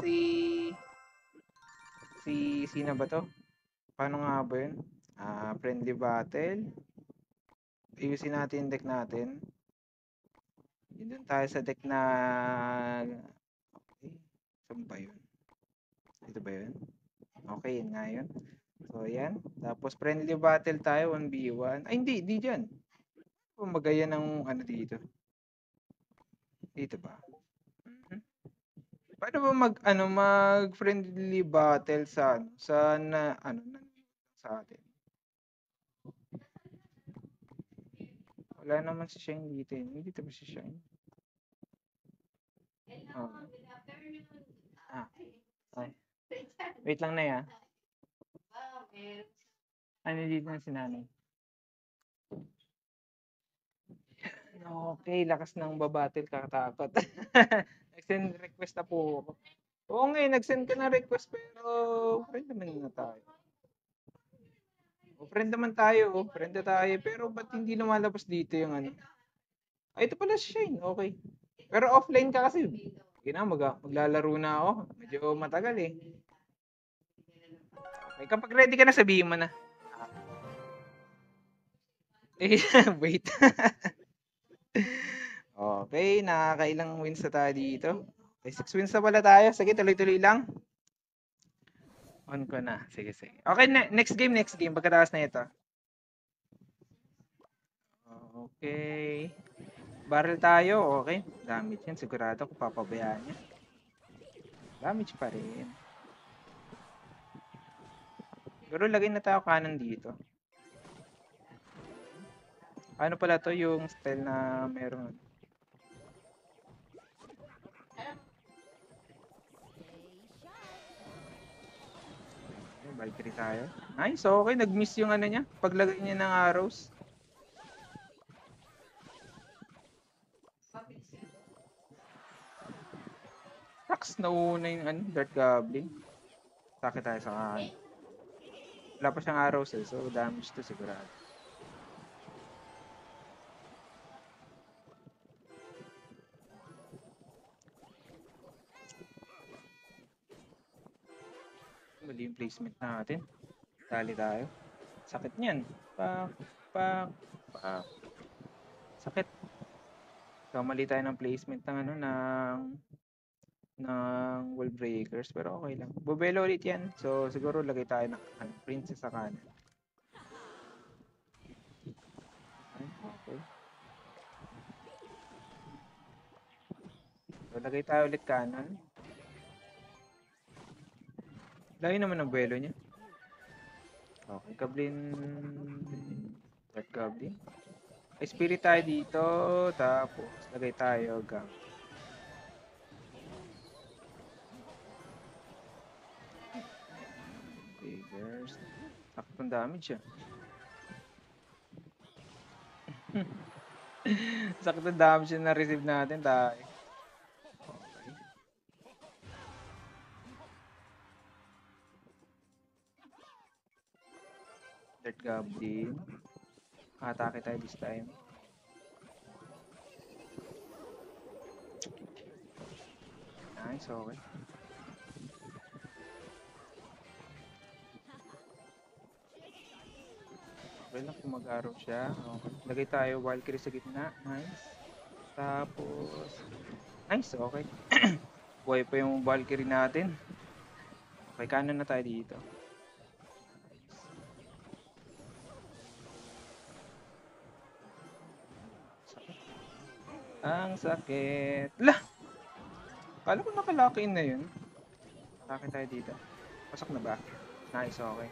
sino ba to? Paano nga ba yun? Friendly battle. Ayusin natin yung deck natin. Yun dun tayo sa deck na... Okay. Saan ba yun? Ito ba yun? Okay, yun nga yun. So, yan. Tapos, friendly battle tayo, 1v1. Ay, hindi dyan. Magaya ng ano dito. Dito ba? Mhm. Paano ba mag-friendly battle sa sa atin? Wala naman si Shine dito. Dito ba si Shine? Oh. Ay. Wait lang na ya. Ano dito na si Nanay? Okay, lakas ng babattle, kakatakot. Nag-send request na po ako. Oo nga, nag-send ka na request pero friend naman na tayo. Friend naman tayo, friend na tayo. Pero ba't hindi lumalabas dito yung ano? Ay, ito pala si Shine, okay. Pero offline ka kasi. Maglalaro na ako. Medyo matagal eh. Okay, kapag ready ka na, sabihin mo na. Eh, wait. Okay, nakakailang wins na tayo dito. Okay, 6 wins na pala tayo. Sige, tuloy-tuloy lang. On ko na. Sige, sige. Okay, next game. Pagkatapos na ito. Okay. Barrel tayo. Okay. Damage yan. Sigurado kung papabayaan niya. Damage pa rin. Pero lagay na tayo kanan dito. Ano pala to yung style na meron? Valkyrie tayo. Nice, okay. Nag-miss yung ano niya. Paglagay niya ng arrows. Tax, nauna yung Dart Goblin. Sakit tayo sa kanan. Wala pa siyang arrows eh. So, damage to sigurado. Mali yung placement natin. Dali tayo. Sakit niyan. Pak. Sakit. So, mali tayo ng placement ng wall breakers. Pero okay lang. Bubelo ulit yan. So, siguro lagay tayo ng princess sa kanan. Okay. So, lagay tayo ulit kanan. Layo naman ang buwelo niya. Okay, Goblin. Red Goblin. Spirit tayo dito. Tapos, lagay tayo Gam. Figures. Sakitong damage yan. Sakitong damage na receive natin tayo. Red Goblin. Atake tayo this time. Nice, okay. Okay lang kung mag-arrow siya. Okay. Lagay tayo Valkyrie sa gitna. Nice. Tapos, nice, okay. Buhay pa yung Valkyrie natin. Okay, kanan na tayo dito. Ang sakit. Lah! Kala ko naka-lock in na yun. Atake tayo dito. Pasok na ba? Nice, okay.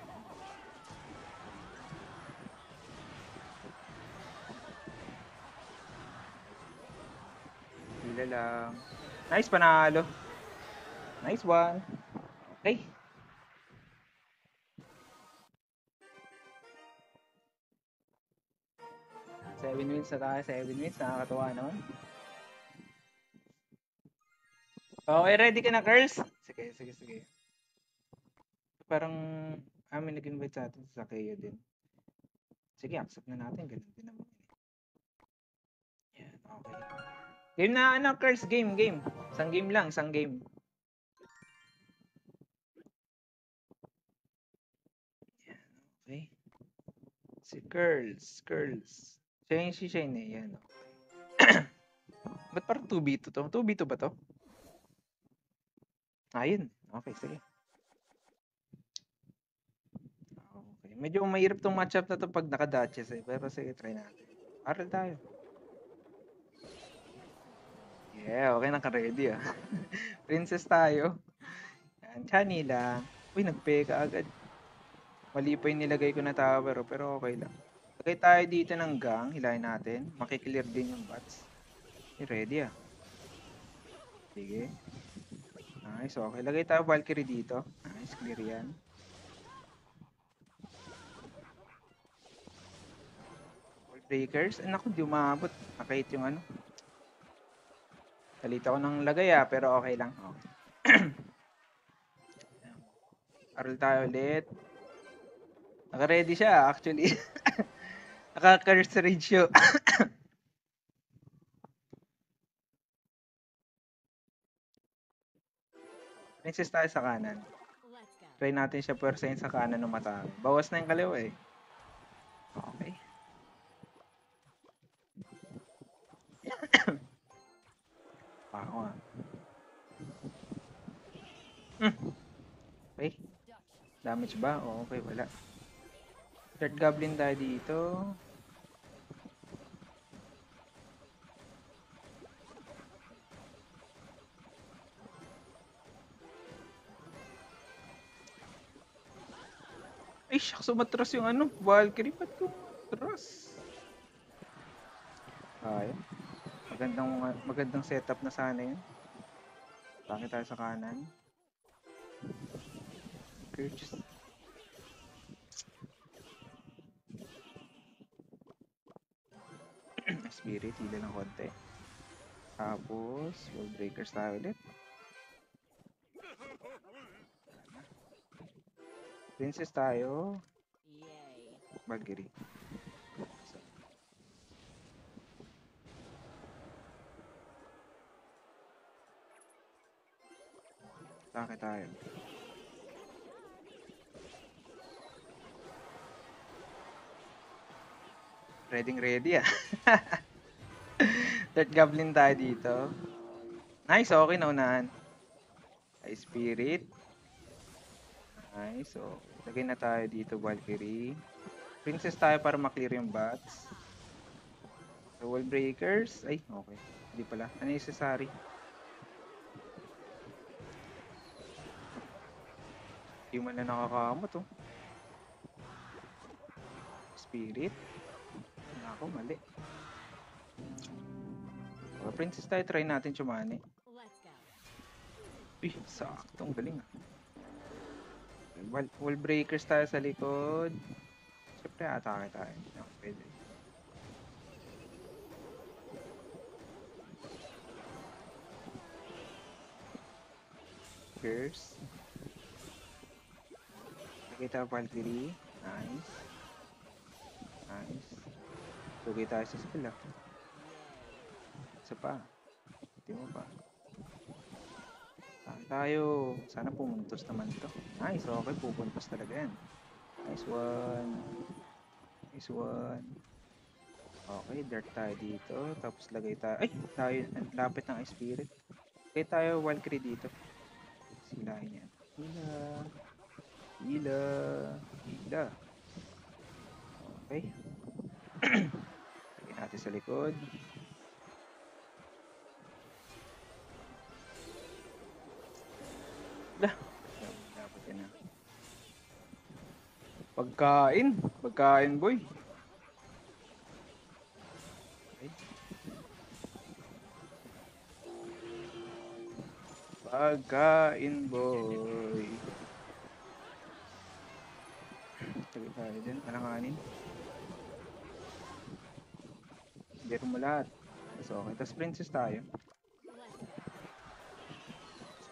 Hila lang. Nice, panalo. Nice one. Okay. Seven wins na tayo. 7 wins. Nakakatuwa naman. Okay, ready ka na, Curls? Sige, sige, sige. Parang may nag-invite sa atin sa Kayo din. Sige, accept na natin. Ganun din naman. Yan, okay. Game na, ano, Curls? Game. Isang game lang, isang game. Yan, okay. Si Curls. Siya yung si Shane eh. Yan, okay. Ba't parang 2v2 to? 2v2 ba to? Ayun. Okay, sige. Okay. Medyo mahirap tong matchup na to pag naka-Duchess eh. Pero sige, try natin. Aral tayo. Yeah, okay, naka-ready ah. Princess tayo. Yan, Chani lang. Uy, nag-peka agad. Mali pa yung nilagay ko na tower, pero okay lang. Lagay tayo dito ng gang, hilahin natin. Makiklear din yung bots. Ready ah. Sige. Nice, okay. Lagay tayo Valkyrie dito. Nice, clear yan. Wall breakers. Naku, di umabot. Nakahit yung ano. Talita ko ng lagay ah, pero okay lang. Okay. Aral tayo ulit. Naka-ready siya actually. Naka-curse ratio. Princess tayo sa kanan. Try natin siya persayin sa kanan ng mata. Bawas na yung kaliwa eh. Okay. Ako nga. Okay. Damage ba? Oo, okay, wala. Third goblin tayo dito. Ay, shucks, umatras yung ano, Valkyrie. Ba't umatras? Ay, magandang setup na sana yun. Bakit tayo sa kanan? Curse. Spirit, hila ng konti. Tapos, wall breakers tayo ulit. Princess tayo. Valkyrie. Atake tayo. Ready ah. Third goblin tayo dito. Nice, okay, naunahan. Ay, spirit. Nice, so lagay na tayo dito, Valkyrie. Princess tayo para maklear yung bats. So, wall breakers. Ay, okay. Hindi pala. Unnecessary. Hindi man na nakakamot, oh. Spirit. Ako, mali. So, princess tayo, try natin chumani. Uy, saktong galing ah. Wall breakers tayo sa likod. Siyempre, atake tayo. No, pwede. Curse. Lagay tayo Valkyrie. Nice. Nice. Lagay tayo sa skill ah. Isa pa. Hindi mo pa. Tayo. Sana pumuntos naman to. Nice. Okay, pupuntos talaga yan. Nice one. Nice one. Okay, dirt tayo dito. Tapos lagay tayo. Ay! Tayo. Lapit ng spirit. Lagay tayo Valkyrie dito. Silahin yan. Hila. Okay. Lagyan natin sa likod. Lah, dapat yan na. Pagkain boy. Okay. Pagkain boy. Tagay tayo dyan, alanganin. Biro mo lahat. So, okay, tapos princess tayo.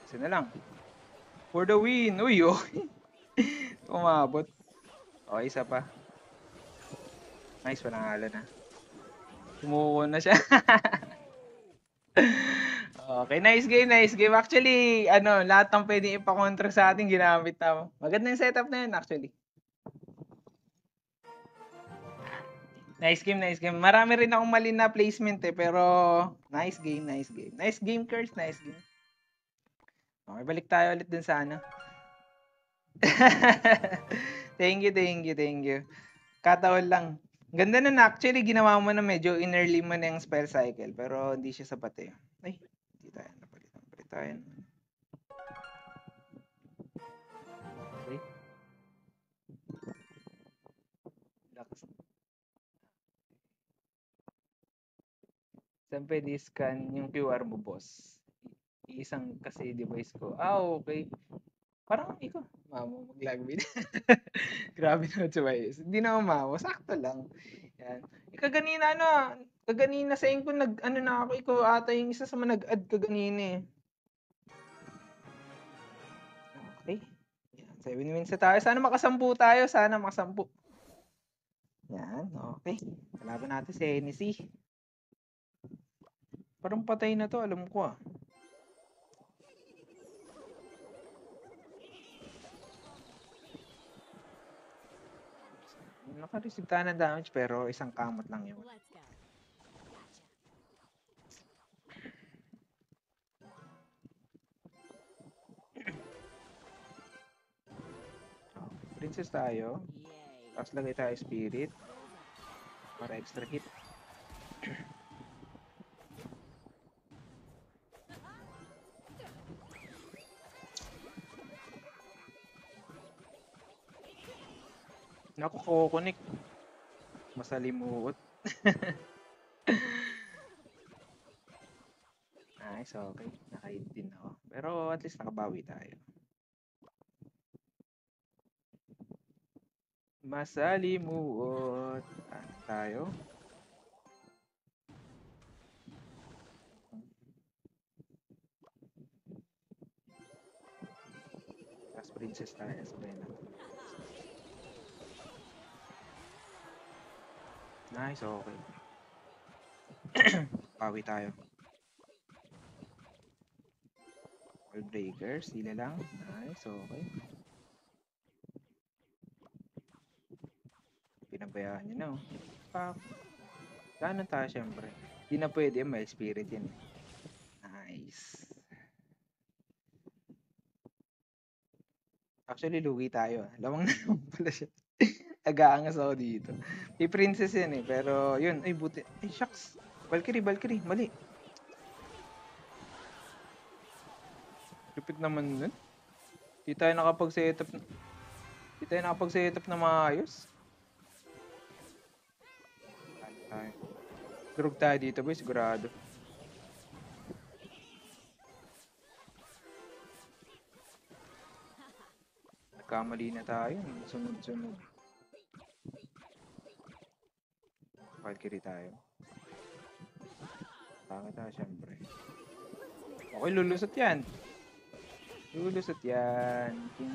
Isa na lang. For the win! Uy, okay. Umabot. Okay, isa pa. Nice, walang ala na. Tumuko na siya. Okay, nice game, nice game. Actually, lahat ng pwedeng ipakontra sa atin, ginamit na. Maganda yung setup na yun, actually. Nice game, nice game. Marami rin akong mali na placement pero nice game, nice game. Nice game, Curse, nice game. Okay, balik tayo ulit dun sa Thank you. Kataon lang. Ganda nun actually, ginawa mo na medyo inerly mo na yung spell cycle, pero hindi siya sapat eh. Ay, hindi tayo napalitan. Palit tayo. Okay. Lakas. Saan pwede scan yung QR mo, boss? Isang kasi device ko. Okay. Parang ikaw, mamo, mag-lag video. Grabe naman sa bias. Hindi naman mamo, sakto lang. Yan. Kaganina sa ko na ako, ikaw ata yung isa sa mga nag-add kaganina eh. Okay. Yan, 7 minutes na tayo. Sana makasampu tayo. Yan, okay. Kalaban natin si Hennessy. Parang patay na to, alam ko ah. Naka-receive tayo ng damage pero isang kamot lang yun. Princess tayo. Tapos lagay tayo spirit. Para extra hit. Naku, kukunik. Masalimuot. Nice, okay. Naka-hit din ako. Pero at least nakabawi tayo. Masalimuot. Tayo. Tapos princess tayo. Sabay na. Nice, okay. Bawi tayo. All breakers, sila lang. Nice, okay. Pinabayaan nyo na, oh. Gano'n tayo, syempre. Hindi na pwede, may spirit yan. Nice. Actually, lugi tayo. Lawang na naman pala siya. Agaangas ako dito. May princess yan eh, pero yun. Ay, buti. Ay, shucks. Valkyrie, mali. Lupit naman nun. Di tayo nakapag-setup na maayos. Durog tayo dito, boy, sigurado. Nagkamali na tayo. Sunod-sunod. Valkyrie tayo. Bakit tayo, syempre. Okay, lulusot yan. Ding,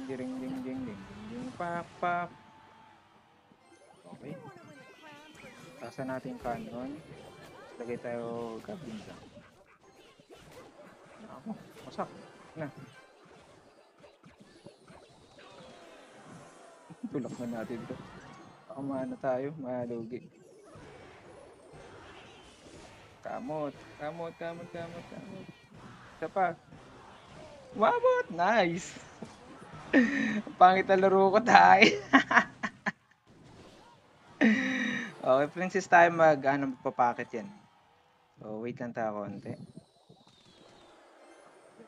ding, ding, ding, ding, pak. Okay. Tasan natin yung cannon. Lagay tayo goblin lang. Ako, masak. Na. Tulak na natin ito. Baka maano tayo, malugi. Kamot. Isa pa. Wabot! Nice! Pangit na laro ko tayo. Okay, princess tayo magpapacket yan. So, wait lang tayo konti.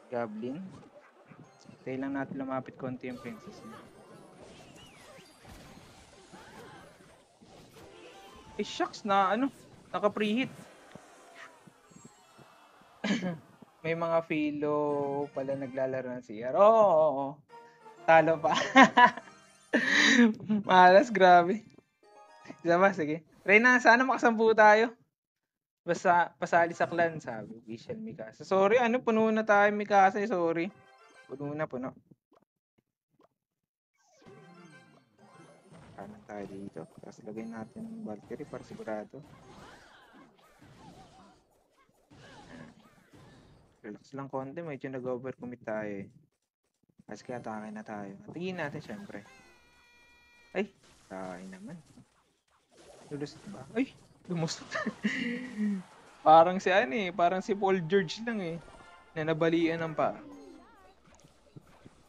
Goblin. Tayo lang natin lumapit konti yung princess niya. Eh, shucks na ano, naka-preheat. May mga philo pala naglalaro ng CR. Oo. Talo pa. Malas, grabe. Isa ba? Sige. Reyna, sana makasampu tayo. Basta pasali sa clan, sabi. Official Mikasa. Sorry, puno na tayo Mikasa. Sorry. Puno na, puno. Kanan tayo dito. Tapos lagay natin ng Valkyrie para sigurado. Relax lang konti. Medyo nag-overcommit tayo eh. Kasi kaya atake na tayo. Tingin natin syempre. Ay, tayo naman. Lulusot ba? Ay, lumusot. Parang si Paul George lang eh. Na nabalian ng pa.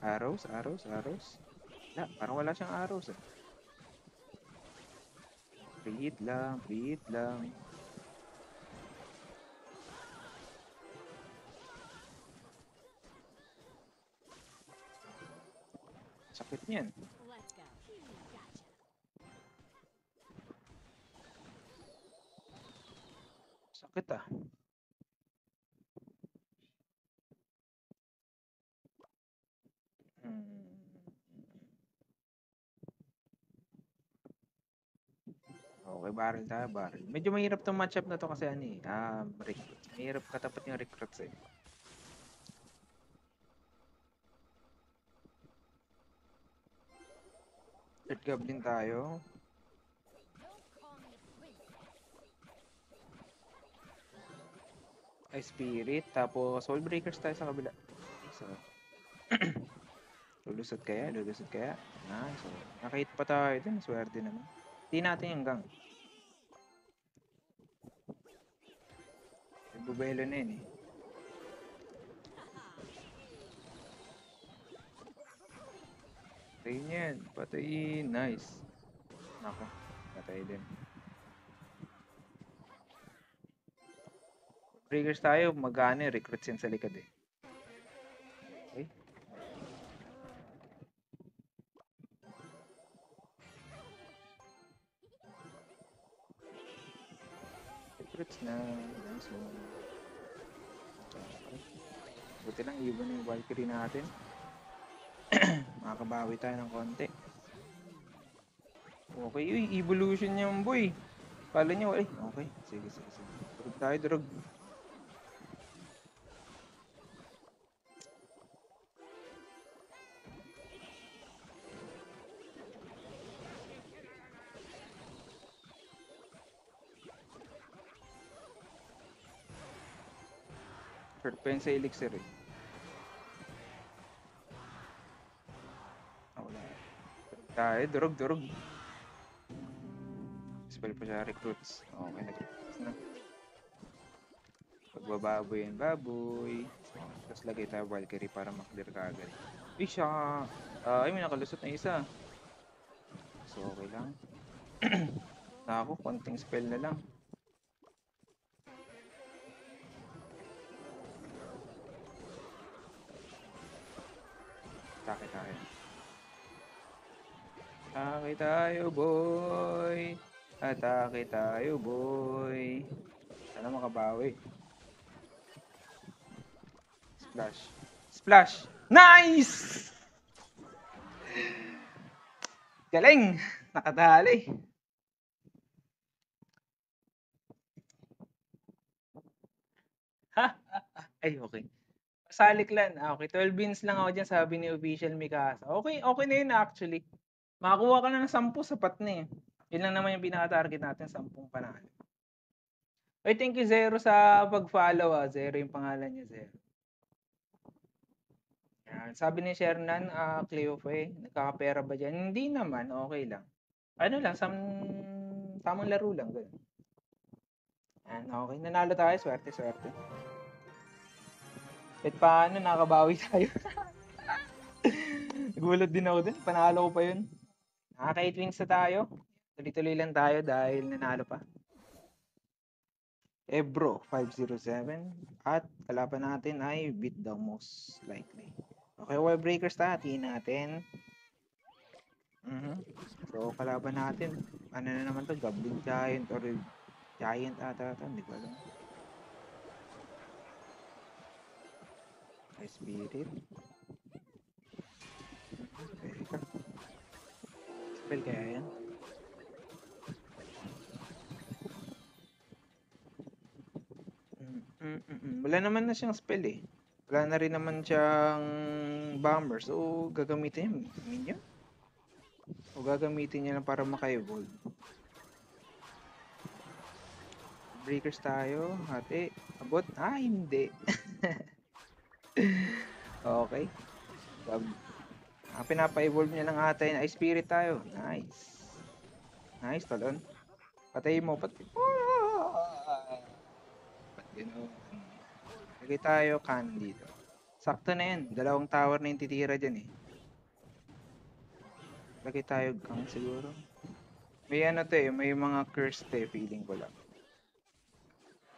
Arrows. Wala, parang wala siyang arrows eh. Preheat lang. Sakit niyan. Sakit ah. Okay, barrel tayo, barrel. Medyo mahirap tong matchup na to kasi recruit. Mahirap katapat yung recruits eh. Third goblin tayo. Ay, spirit. Tapos soul breakers tayo sa kabila. So, lulusot kaya? So, nakahit pa tayo din. Swerte naman. Hindi natin yung gang. Bubelo na yun eh. Patayin yan. Patayin. Nice. Nako. Patay din. Breakers tayo. Mag-ano recruits yan sa likod eh. Okay. Recruits na. Nice one. Okay. Buti lang iba na yung Valkyrie natin. Makakabawi tayo ng konti. Okay, evolution yung boy. Kala nyo, okay. Sige. Durog tayo, durog. Short pa yun sa elixir eh. Wala. Durog tayo, durog. Spell pa siya recruits. Okay, nag-recruits na. Pagbababoy yan, baboy. Tapos lagay tayo Valkyrie para maklear ka agad. Uy, siya. May nakalusot na isa. So, okay lang. Ako, konting spell na lang. Atake tayo, boy. Sana makabawi. Splash. Nice! Galing! Nakadali. Ay, okay. Pasalik lang. Okay, 12 wins lang ako dyan, sabi ni Official Mikasa. Okay na yun actually. Makakuha ka na ng 10, sapat na eh. Yun lang naman yung pinaka-target natin, 10 panalo. Oy, thank you Zero sa pag-follow Zero yung pangalan niya, Zero. Yan. Sabi ni Shernan, Cleofe, nagkakapera ba dyan? Hindi naman, okay lang. Ano lang, tamang laro lang. Ganun. Yan, okay. Nanalo tayo, swerte. At paano, nakabawi tayo. Nagulat din ako din, panalo ko pa yun. Nakaka-8 wins na tayo. Tuloy-tuloy lang tayo dahil nanalo pa. Ebro 507 at kalaban natin ay beat daw most likely. Okay, wall breakers natin. So, kalaban natin. Ano na naman to? Goblin Giant or Giant ata to. Hindi ko alam. Ay, Spirit. Teka. Spell kaya yan? Wala naman na siyang spell eh. Wala na rin naman siyang bomber. So, gagamitin niya minion? O gagamitin niya lang para maka-evolve? Breakers tayo. Hati. Abot? Ah, hindi. Okay. Pinapa-evolve niya lang ata yun. Ay, spirit tayo. Nice. Nice, talon. Patayin mo. Ba't gano'n? Lagay tayo cannon dito. Sakto na yan. Dalawang tower na yung titira dyan eh. Lagay tayo gang siguro. May ano to eh. May mga cursed eh. Feeling ko lang.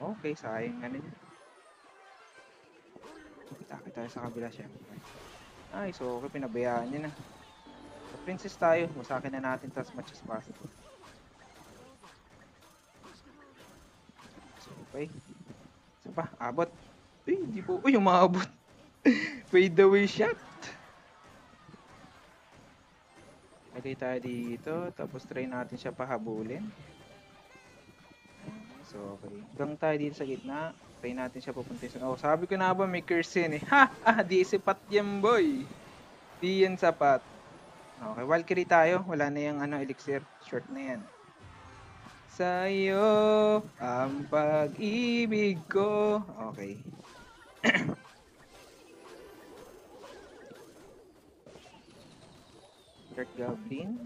Okay, sayang ano yun. Takit tayo sa kabila syempre. Ay, so okay. Pinabayaan niya na. So, princess tayo. Masakin na natin as much as possible. So, okay. Isa pa. Abot. Uy, hindi po. Uy, umabot. Fade away shot. Lagay tayo dito. Tapos try natin siya pahabulin. So, okay. Gang tayo dito sa gitna. Try natin siya papuntin sa... Oh, sabi ko na ba may curse yan eh. Ha! Di sapat yan boy. Di yan sapat. Okay, Valkyrie tayo. Wala na yung elixir. Short na yan. Sa'yo ang pag-ibig ko. Okay. Dark Goblin.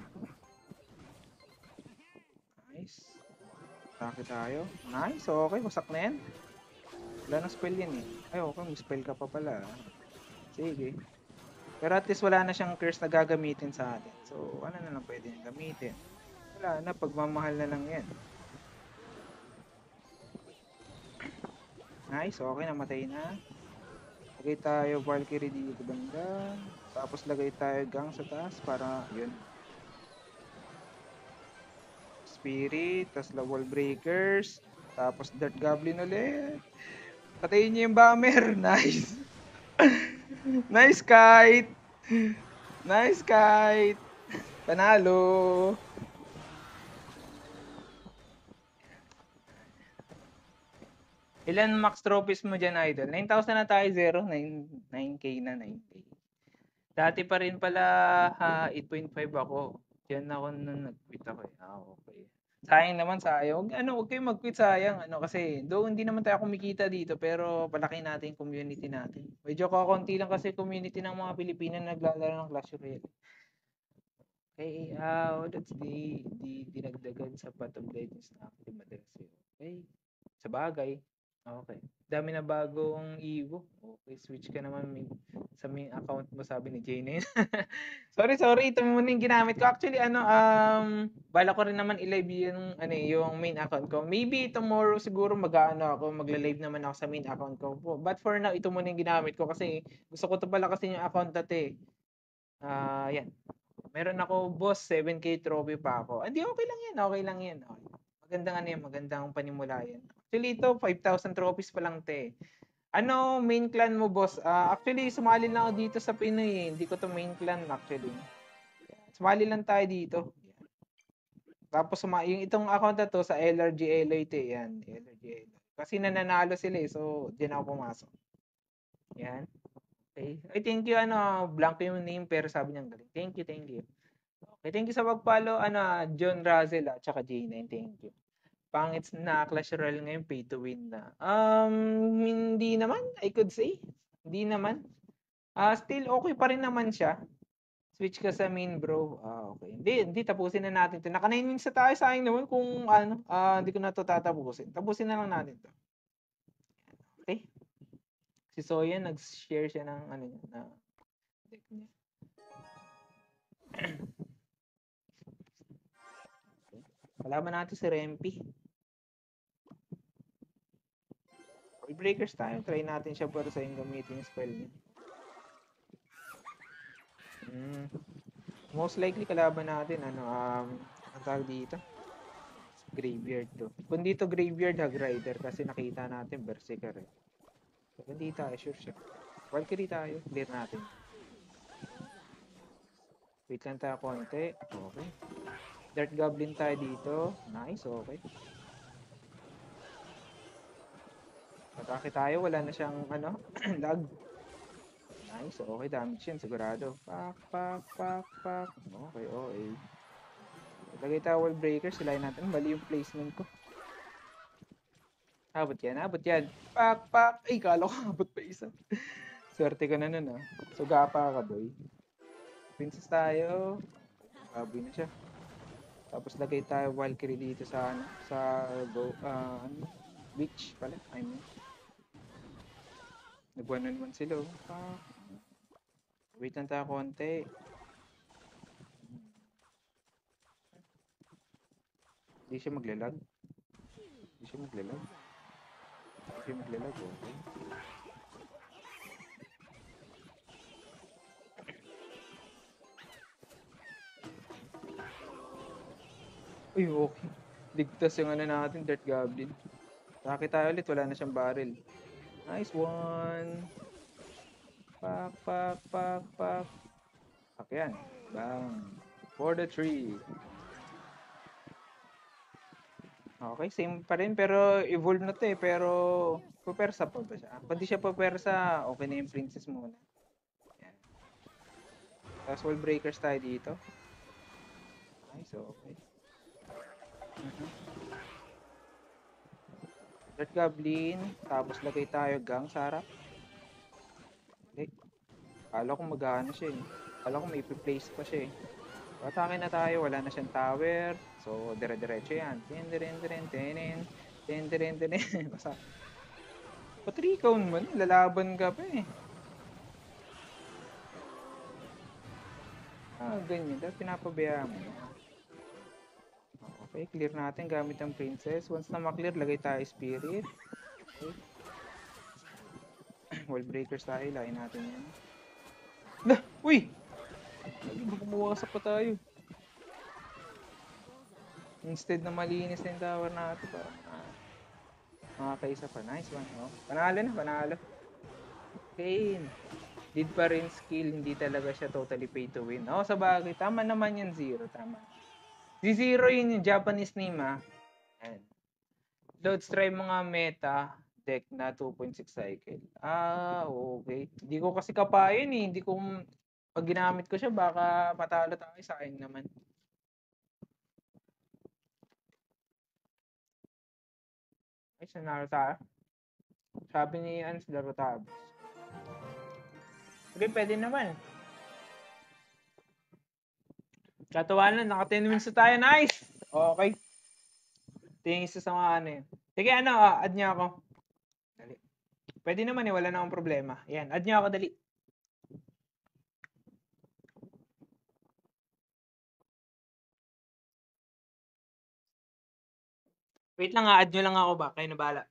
Nice. Atake tayo. Nice. Okay, wasak na yan. Wala nang spell yan eh. Ay, okay. May spell ka pa pala. Sige. Pero at least wala na siyang curse na gagamitin sa atin. So, ano na lang pwede niyang gamitin? Wala na. Pagmamahal na lang yan. Nice. Okay, namatay na. Lagay tayo Valkyrie dito banda. Tapos lagay tayo gang sa taas para yun. Spirit. Tapos la wall breakers. Tapos Dirt Goblin ulit. Patayin niyo yung bomber. Nice. Nice kite. Nice kite. Panalo. Ilan max trophies mo dyan, idol? 9,000 na tayo, 9K na, 9K. Dati pa rin pala, 8.5 ako. Diyan ako nung nag-quit ako eh. Okay. Sayang naman, sayang. Huwag kayo mag-quit, sayang. Kasi, hindi naman tayo kumikita dito, pero palaki natin yung community natin. Medyo kakunti lang kasi community ng mga Pilipino na naglalaro ng Clash Royale. Okay, that's the dinagdagan sa Path of Legends na actually madalas yun. Okay, sa bagay. Okay. Dami na bagong Evo. Okay, switch ka naman sa main account mo, sabi ni Jane. sorry, ito muna yung ginamit ko. Actually, bala ko rin naman i-live yung main account ko. Maybe tomorrow siguro magla-live naman ako sa main account ko. But for now, ito muna yung ginamit ko kasi gusto ko to pala kasi yung account dati. Yan. Meron ako, boss, 7K trophy pa ako. Hindi, okay lang yan. Okay. Magandang panimula yan. Actually, ito, 5,000 trophies pa lang, te. Ano, main clan mo, boss? Actually, sumali lang ako dito sa Pinoy, eh. Hindi ko to main clan, actually. Sumali lang tayo dito. Tapos, yung itong account na to, sa LRG Eloy, te. Yan, LRG Eloy. Kasi nananalo sila, eh. So, diyan ako pumasok. Yan. Okay. Ay, thank you, blank yung name, pero sabi niya galing. Thank you. Okay, thank you sa pag-follow, John Razel, at saka J9, thank you. Pangit na Clash Royale ngayon, pay to win na. Hindi naman, I could say. Hindi naman. Still okay pa rin naman siya. Switch ka sa main, bro. Okay. Hindi, tapusin na natin 'to. Naka 9 minutes na tayo, sayang naman kung hindi ko na 'to tatapusin. Tapusin na lang natin 'to. Okay? Si Soya, nag-share siya ng na deck niya. Kalaban natin si Rempi. Breakers tayo. Try natin siya para sa yung gamitin yung spell niya. Hmm. Most likely kalaban natin ano, ang tawag dito, graveyard to. Kung dito graveyard, Hag Rider kasi nakita natin Berserker eh. So, kung di tayo, sure. Valkyrie tayo, clear natin. Wait lang tayo konti. Okay. Dirt Goblin tayo dito. Nice, okay. Atake tayo, wala na siyang ano, lag. Nice, okay, damage yan, sigurado. Pak. Okay, okay. Lagay tayo wall breaker, silayin natin. Mali yung placement ko. Abot yan. Pak. Ay, kala ko abot pa isa. Swerte ka na nun ah. So, gapa ka, boy. Princess tayo. Baboy na siya. Tapos lagay tayo Valkyrie dito sa ano, sa ano, beach pala. I mean, nag-1-on-1 sila. Oh. Wait lang tayo konti. Hindi siya maglalag. Okay. Uy, okay. Ligtas yung ano natin, Dirt Goblin. Sakit tayo ulit, wala na siyang barrel. Nice one. Pak. Sakyan. Bang. For the tree. Okay, same pa rin pero evolve na to eh. Pero pupersa pa ba siya? Kung di siya pupersa, okay na yung princess muna. Yan. Tapos wall breakers tayo dito. Nice, okay. Dirt Goblin. Tapos lagay tayo gang sa harap. Okay. Kala ko mag-ano siya eh. Kala ko may place pa siya eh. Atake na tayo, wala na siyang tower. So, dire-diretso yan. Tin. Basta. Patricon man, lalaban ka pa eh. Ganyan. Dahil pinapabayaan mo. Okay, clear natin gamit ang princess. Once na maklear, lagay tayo spirit. Okay. Wall breakers tayo, lain natin yan. Lah! Uy! Lagi ba kumuwasak pa tayo? Instead na malinis na yung tower natin, parang makakaisa pa. Nice one. Oh. Panalo. Okay. Did pa rin skill, hindi talaga siya totally pay to win. Oh, sa bagay, tama naman yan, Zero. Tama. Si Zero yun yung Japanese name, ah. Ayan. Loads try mga meta deck na 2.6 cycle. Okay. Hindi ko kasi kapayan eh. Hindi ko, pag ginamit ko siya, baka patalo tayo. Sayang naman. Ay, sanaro tayo. Sabi ni Ans, laro tayo. Okay, pwede naman. Katawanan, naka 10 minutes na tayo. Nice! Okay. Tingin isa sa mga ano yun. Sige, ano, add niya ako. Dali. Pwede naman eh, wala na akong problema. Yan, add niya ako, dali. Wait lang add nyo lang ako ba? Kayo na bahala.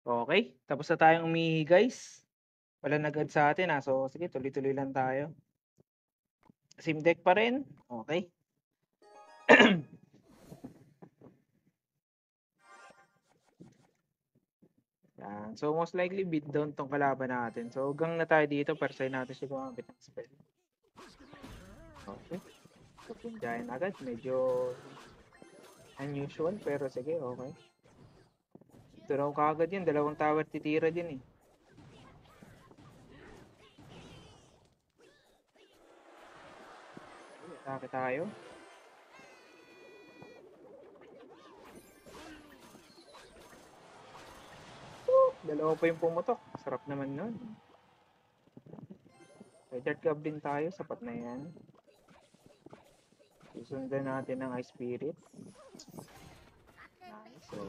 Okay, tapos na tayong umihi guys. Wala nag-add sa atin so sige tuloy-tuloy lang tayo. Same deck pa rin, okay. Yan. So most likely beat down tong kalaban natin. So hanggang na tayo dito, persay natin siya gumamit ng spell. Okay. Giant agad, medyo unusual pero sige, okay. Ito raw kagad yun, dalawang tower titira din eh. Atake tayo. Dalawa pa yung pumutok. Sarap naman nun. Red Goblin tayo, sapat na yan. Susundan natin ng Ice Spirit. Nice, so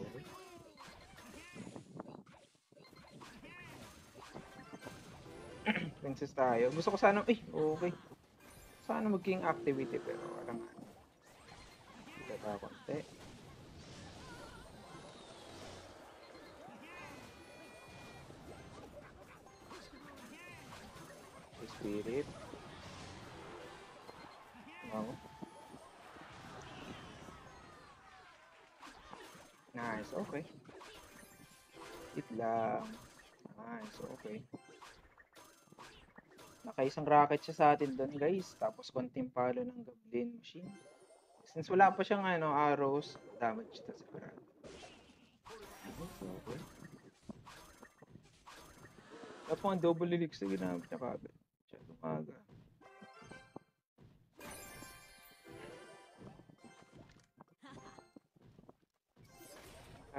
Princess tayo. Gusto ko sana, okay. Sana maging activity pero walang ano. Ito pa konti. Spirit. Wow. Nice, okay. Hit lang. Nice, okay. Nakaisang rocket siya sa atin doon guys. Tapos konting palo ng Goblin Machine. Since wala pa siyang arrows, damage ito sigurado. Nice, okay. Tapos ang double elixir ginamit niya kagad. Siya lumaga.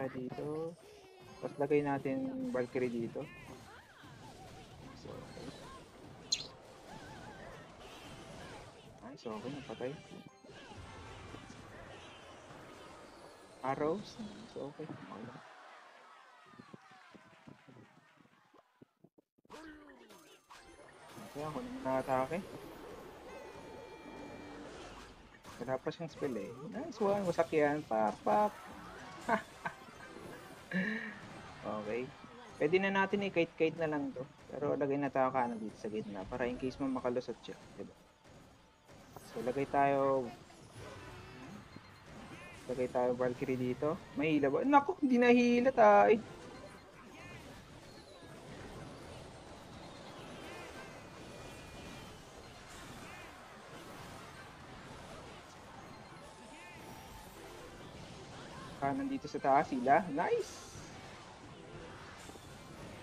Dito. Tapos lagay natin Valkyrie dito. So, okay. Nice, okay. Napatay. Arrows. So, okay. Okay, ako naman nakatake. Wala pa siyang spell eh. Nice one. Wasak yan. Pop, pop. Okay. Pwede na natin i-kite-kite na lang to. Pero lagay na tayo kanan dito sa gitna para in case mo makalusot siya. Diba? So lagay tayo Valkyrie dito. May hila ba? Naku, hindi na hila tayo. Kanan dito sa taas sila. Nice!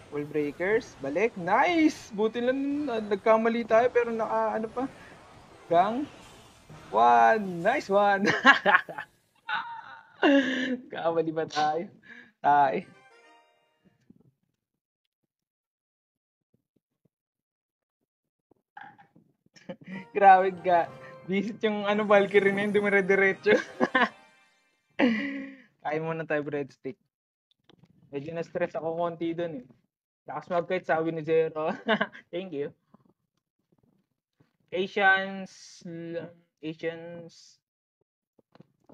Wall breakers. Balik. Nice! Buti lang nagkamali tayo pero ano pa. Gang. One. Nice one. Kamali ba tayo? Tayo. Grabe ka. Visit yung Valkyrie na yun, dumire-diretso. Kain muna tayo breadstick. Medyo na-stress ako konti dun eh. Lakas mag-kite sabi ni Zero. Thank you. Asians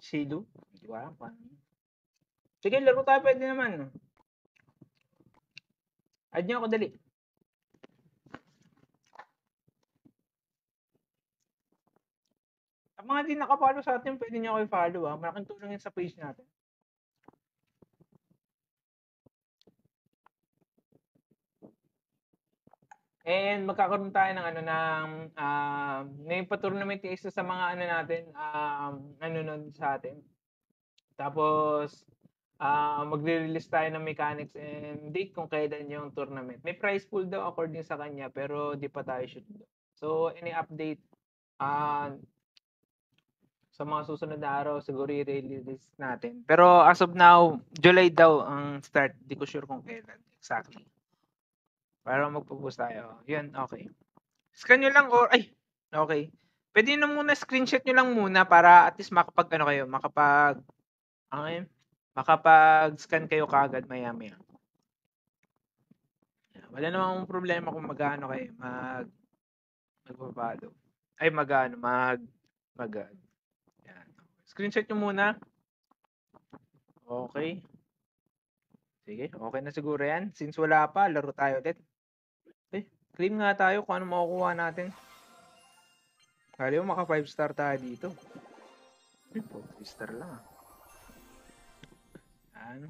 Shilu? Hindi ko alam paano. Sige, laro tayo pwede naman. Add niyo ako dali. Ang mga di nakapollow sa atin, pwede niyo ako i-follow Malaking tulong yun sa page natin. And magkakaroon tayo ng may pa-tournament isa sa mga natin, nun sa atin. Tapos, magre-release tayo ng mechanics and date kung kailan yung tournament. May prize pool daw according sa kanya, pero di pa tayo sure. So, any update sa mga susunod na araw, siguro i-release natin. Pero as of now, July daw ang start. Di ko sure kung kailan exactly. Para magpo-post tayo. Yun, okay. Scan nyo lang or, okay. Pwede na muna, screenshot nyo lang muna para at least makapag-scan kayo kagad maya-maya. Wala namang problema kung mag-ano kayo, mag-follow. Yan. Screenshot nyo muna. Okay. Sige, okay na siguro yan. Since wala pa, laro tayo ulit. Claim nga tayo kung ano makukuha natin. Kali mo maka 5 star tayo dito. 3 star lang ah. Ano?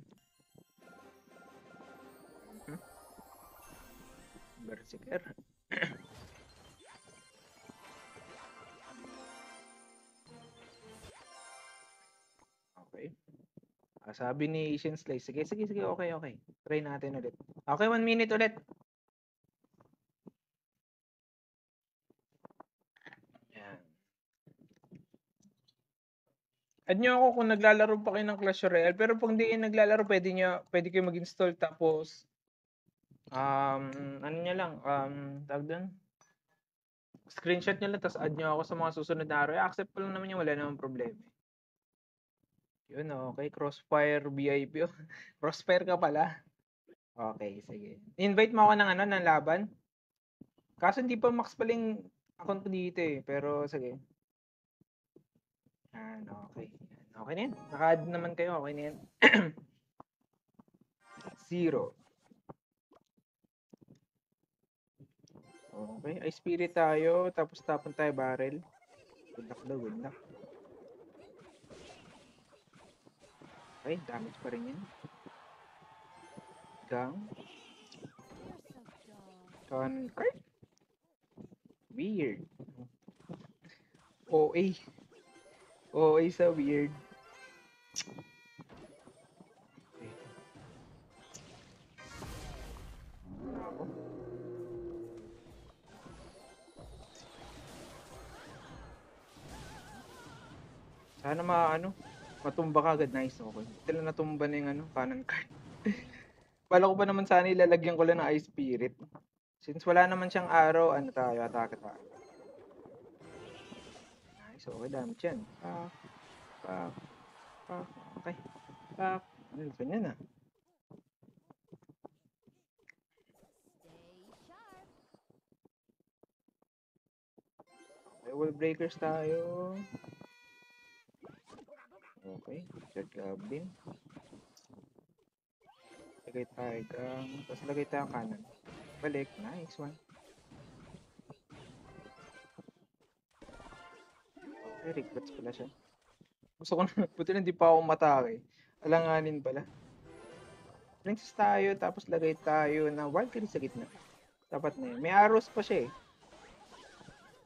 Berserker. Okay. Sabi ni Asian Slice. Sige, okay. Try natin ulit. Okay, 1 minute ulit. Yan. Add nyo ako kung naglalaro pa kayo ng Clash Royale. Pero pag hindi kayo naglalaro, pwede kayo mag-install. Tapos, ano nyo lang, tawag doon? Screenshot nyo lang, tapos add nyo ako sa mga susunod na araw. Accept ko lang naman yun, wala namang problema. Yun, okay. Crossfire VIP. Crossfire ka pala. Okay, sige. Invite mo ako ng laban. Kaso hindi pa max pala yung account ko dito eh. Pero sige. Okay. Okay na yan. Naka-add naman kayo. Okay na yan. 0. Okay. Ay spirit tayo. Tapos tapon tayo barrel. Good luck daw. Good luck. Okay. Damage pa rin yan. Gang. Concard. Weird. OA. OA sa weird. Ako. Sana matumba ka agad. Nice, okay. Tila natumba na yung cannon card. Bala ko pa naman sana ilalagyan ko lang ng Ice Spirit. Since wala naman siyang arrow, atake tayo. Nice, okay, damage yan. Okay. Ano ba yan ah? Okay, wall breakers tayo. Okay, Third Goblin. Lagay tayo gang. Tapos lagay tayo kanan. Balik, nice one. Okay, Rickbats pala siya. Gusto ko na, buti na hindi pa ako matake. Alanganin pala. Princess tayo, tapos lagay tayo ng Valkyrie sa gitna. Dapat na yun. May arrows pa siya eh.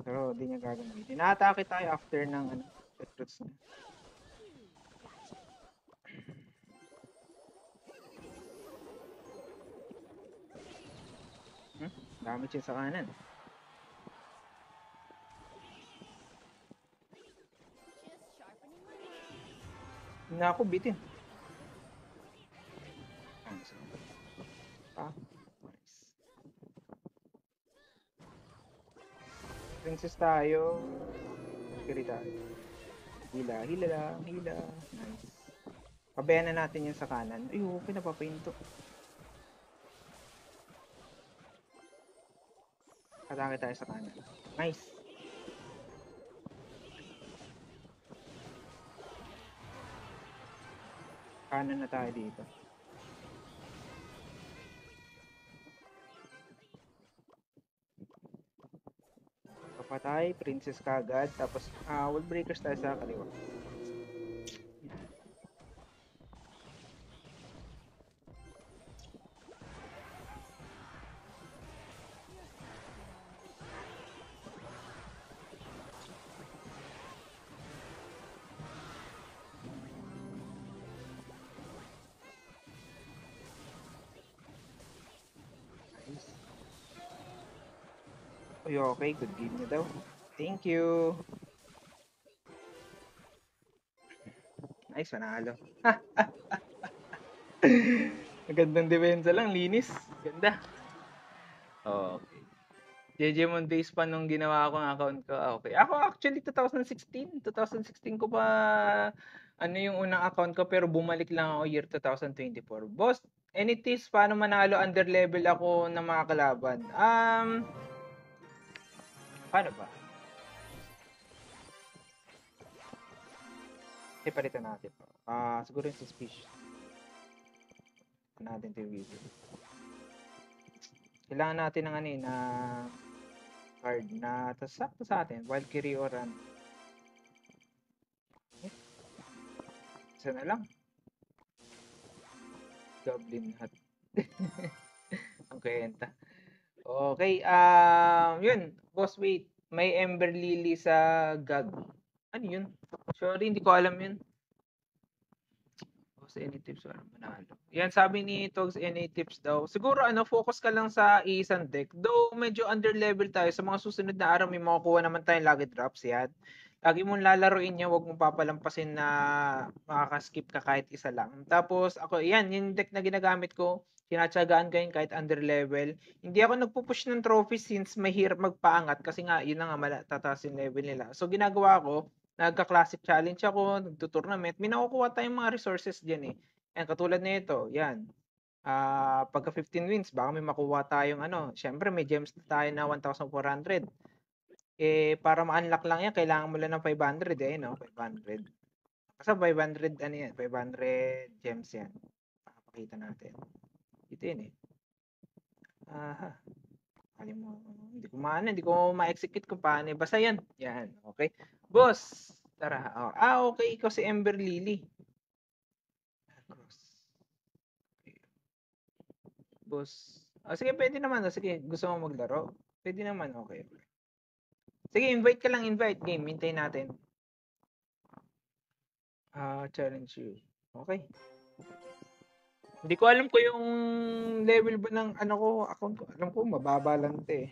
Pero hindi niya gagamitin. Na-atake tayo after ng recruits niya. Damage yun sa kanan. Na ako bitin. Nice. Princess tayo. Kiri tayo. Hila. Nice. Pabayaan na natin yan sa kanan. Ay, okay, napapainto. Atake tayo sa kanan. Nice. Kanan na tayo dito. Kapatay, princess kagad. Tapos, wall breakers tayo sa kaliwa. Okay, good game na daw. Thank you. Nice, manalo. Magandang depensa lang, linis. Ganda. Okay. JJ Mondays pa nung ginawa ko ng account ko. Okay. Ako actually 2016 ko pa yung unang account ko pero bumalik lang ako year 2024. Boss, any tips paano manalo under level ako ng mga kalaban? Paano ba? Palitan natin. Siguro yung suspicious. natin ito yung video. Kailangan natin ng ano na card na sakto sa atin. Valkyrie or ano. Isa na lang. Goblin Hat. Ang kwenta. Okay, yun. Boss, wait. May Ember Lily sa Gag. Ano yun? Sorry, hindi ko alam yun. Boss, any tips para manalo? Yan, sabi ni Togs, any tips daw. Siguro, focus ka lang sa isang deck. Though, medyo under-level tayo. Sa mga susunod na araw, may makukuha naman tayong lagi drops yan. Lagi mong lalaroin niya, huwag mong papalampasin na makakaskip ka kahit isa lang. Tapos, ako, yan, yung deck na ginagamit ko, tinatsagaan ko yun kahit under level. Hindi ako nagpupush ng trophy since mahirap magpaangat kasi nga, yun na nga, tataas yung level nila. So, ginagawa ko, nagka-classic challenge ako, nagtutournament, may nakukuha tayong mga resources dyan eh. Yan, katulad na ito, yan. Pagka 15 wins, baka may makuha tayong syempre may gems na tayo na 1,400. Para ma-unlock lang yan, kailangan mo lang ng 500 no? 500. Kasi 500, 500 gems yan. Pakapakita natin. Ito yun eh. Aha. Hindi ko ma-execute kung paano. Basta yan. Yan. Okay. Boss. Tara. Okay. Ikaw si Ember Lily. Cross. Okay. Boss. Sige, pwede naman. Sige, gusto mo maglaro? Pwede naman. Okay. Sige, invite ka lang. Invite. Game. Hintayin natin. Challenge you. Okay. Hindi ko alam ko yung level ba ng account ko. Alam ko, mababa lang ito eh.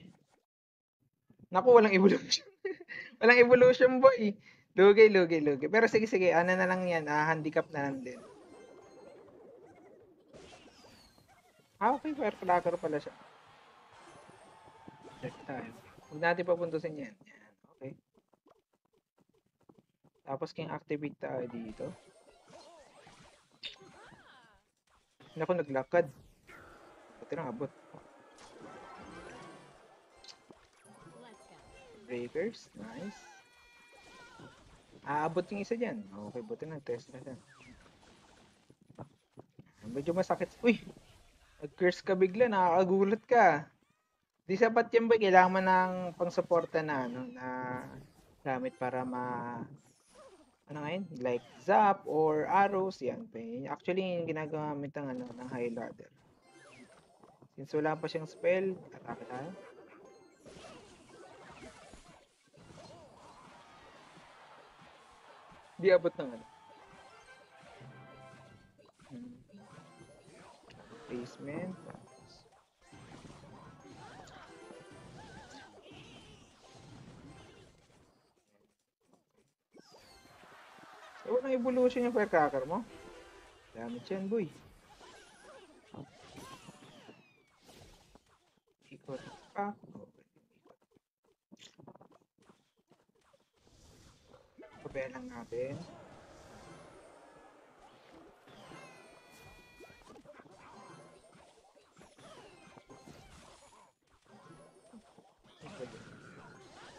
Naku, walang evolution. Walang evolution boy. Lugi. Pero sige, ano na lang yan. Handicap na lang din. Okay, firecracker pala siya. Check tayo. Huwag natin papuntusin yan. Yan, okay. Tapos king activate tayo dito. Naku, naglakad. Buti na abot. Breakers, nice. Aabot yung isa dyan. Okay, buti na, test na siya. Medyo masakit. Uy! Nag-curse ka bigla, nakakagulat ka. Di sapat yan ba? Kailangan mo ng pang-suporta na, na gamit para like zap or arrows, yan. Actually, yung ginagamit ng high ladder. Since wala pa siyang spell, atake tayo. Di abot ng Placement. Walang evolution yung firecracker mo. Damage yan, boy. Ikot pa. Pabayaan lang natin.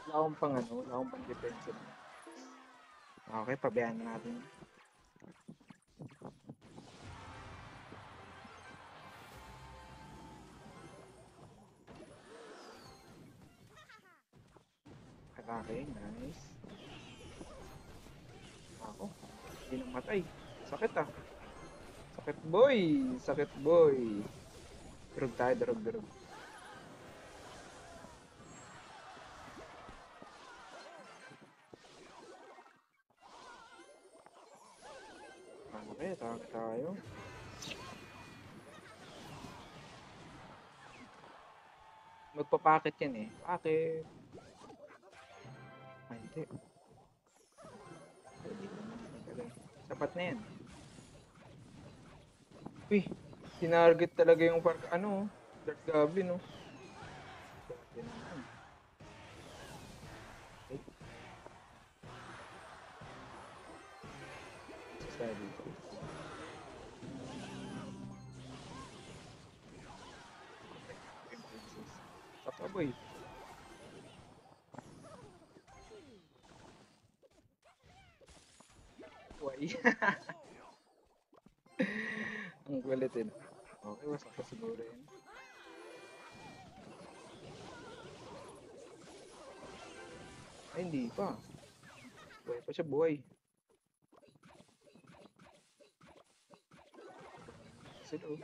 Wala akong pang defensive. Okay, pabayaan natin. Okay, nice. Ako, hindi namatay. Sakit Sakit boy. Durog tayo, durog. Okay, atake tayo. Magpapacket yan eh. Packet. Ay, hindi. Sapat na yan. Uy, tinarget talaga yung Dark Goblin, Saka boy. Why? Ang kulit Okay, wasak pa siguro yun. Ay, hindi pa. Buhay pa siya, buhay. Sila, oh.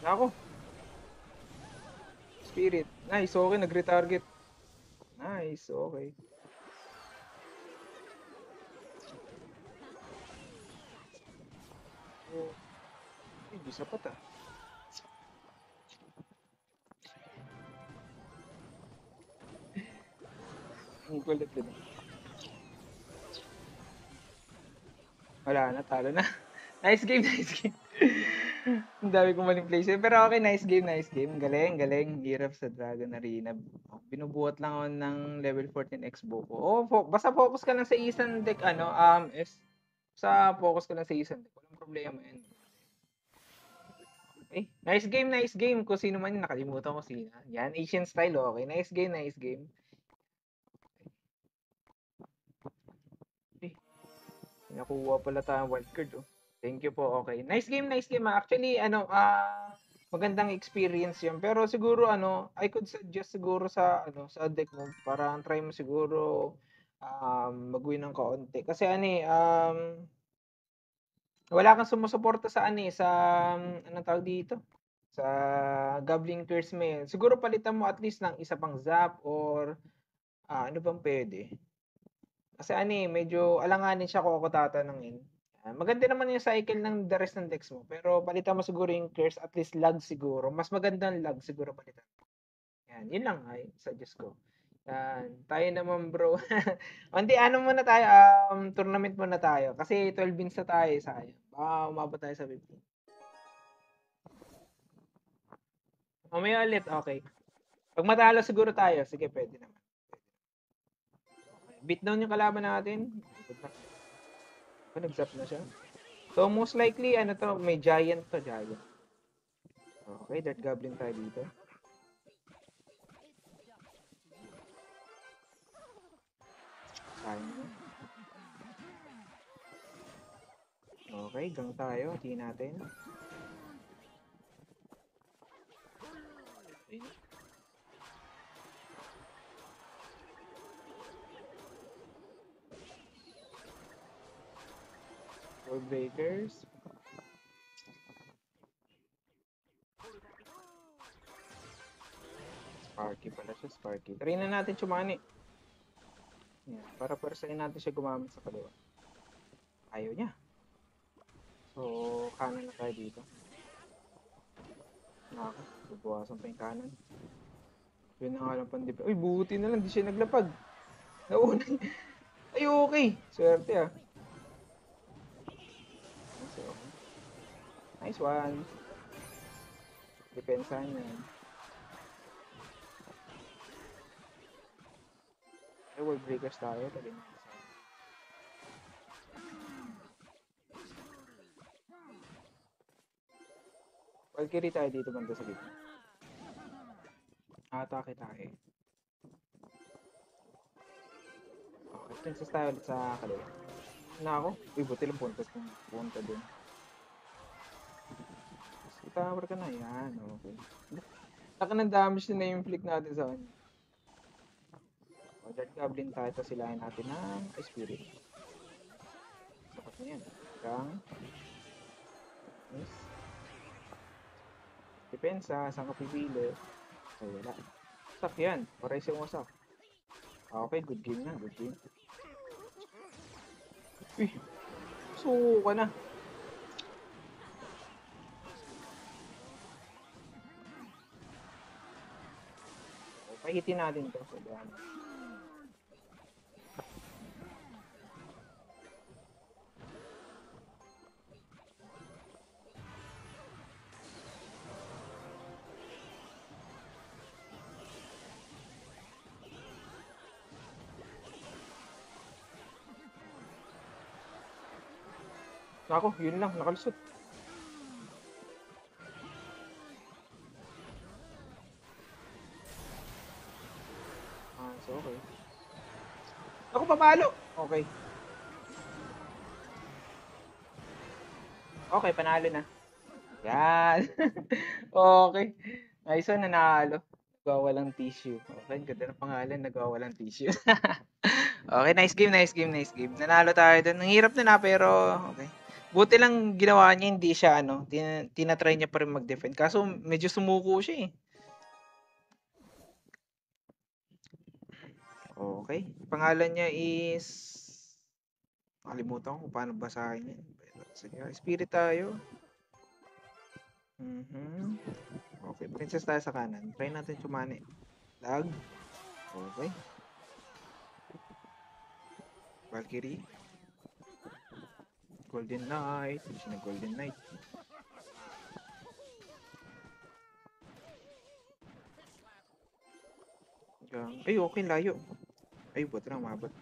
Nako. Spirit. Nice, okay. Nag-retarget. Nice, okay. Oh. Hindi sapat ah. Ang kulit din. Wala na, talo na. Nice game, nice game. Ang dami kong maling plays. Pero okay, nice game, nice game. Galing, galing. Hirap sa Dragon Arena. Binubuhat lang ako ng level 14 X-Bow ko. Oh, basta focus ka lang sa isang deck, ano, sa focus ka lang sa isang deck. Walang problema yan. Okay. Nice game, nice game. Kung sino man yun, nakalimutan ko sino. Yan, Asian style, okay. Nice game, nice game. Okay. Nakuha pala tayong wildcard, oh. Thank you po, okay. Nice game, nice game. Actually, ano, magandang experience 'yun. Pero siguro ano, I could suggest siguro sa ano, sa deck mo para try mo siguro mag-win ng kaunti. Kasi ano wala kang sumusuporta sa ano sa anong tawag dito? Sa Goblin Curse Mail. Siguro palitan mo at least ng isa pang zap or ano bang pwede? Kasi ano medyo alanganin siya kung ako tatanungin. Maganda naman yung cycle ng the rest ng decks mo. Pero palitan mo siguro yung curse, at least lag siguro. Mas magandang lag siguro palitan. Yan, yun lang ay suggest ko. Yan, tayo naman bro. Hindi, ano muna tayo, tournament muna tayo. Kasi 12 wins na tayo, sayang. Baka umabot tayo sa 15. Mamaya ulit, okay. Pag matalo siguro tayo, sige, pwede naman. Okay. Beat down yung kalaban natin. Good luck. Nag-zap na siya. So, most likely, ano to, may giant to, giant. Okay, that goblin tayo dito. Sayang na. Okay, gang tayo. Tingin natin. World Breakers. Sparky pala siya, Sparky. Try na natin sumani. Yan, para persahin natin siya gumamit sa kaliwa. Ayaw niya. So, kanan na tayo dito. Nako, bubuwasan pa yung kanan. Yun na nga lang pandip. Uy, buti na lang, di siya naglapag. Nauna. Ay, okay. Swerte ah. Nice, okay. Nice one. Depensahan yan. Ay, world breakers tayo. Tabi na. Valkyrie tayo dito banda sa gitna. Atake tayo. Okay, princess tayo ulit sa kaliwa. Na ako? Uy, buti lang punta dun. Tower ka na. Yan, okay. Saka ng damage na yung flick natin sa kanya. O, Dark Goblin tayo. Tapos silahin natin ng Spirit. Sapat na yan. Gang. Nice. Depensa. Saan ka pipili? So, wala. Sak yan. Pares yung wasak. Okay, good game na. Good game. Uy. Suko ka na. Pahitin natin to. So, ako, yun lang. Nakalusot. So, Ako papalo. Okay. Okay, panalo na. Yan. Okay. Nice one, nanalo. Nagwawalang tissue. Okay, ganda ng pangalan, nagwawalang tissue. Okay, nice game, nice game, nice game. Nanalo tayo dun. Ang hirap na pero okay. Buti lang ginawa niya, hindi siya tinatry niya pa rin mag-defend. Kaso medyo sumuko siya eh. Okay. Pangalan niya is nakalimutan ko kung paano basahin yan. Sige, spirit tayo. Okay, princess tayo sa kanan. Try natin sumani. Lag. Okay. Valkyrie. Golden Knight. Sino Golden Knight? Ay, okay, layo. Ay, buti lang mabot.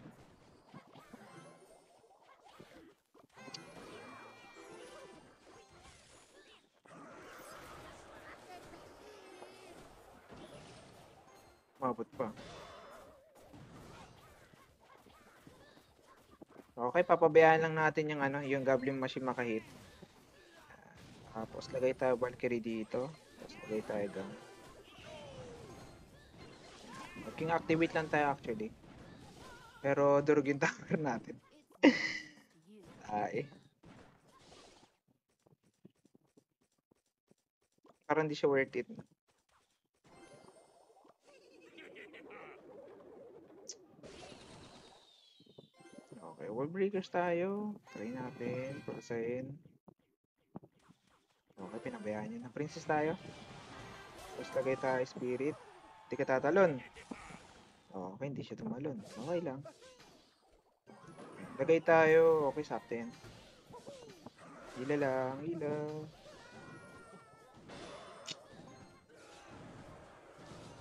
Mabot pa. Okay, papabayaan lang natin yung yung Goblin Machine makahit. Tapos lagay tayo Valkyrie dito. Tapos lagay tayo gang. King activate lang tayo actually. Pero durugin tower natin. Ay. Parang hindi siya worth it. Okay, wall breakers tayo. Try natin. Pulasain. Okay, pinabayaan niya na. Princess tayo. Tapos lagay tayo spirit. Hindi ka tatalon. Okay, hindi siya tumalon. Okay lang. Lagay tayo. Okay, sa 10. Hila lang. Hila.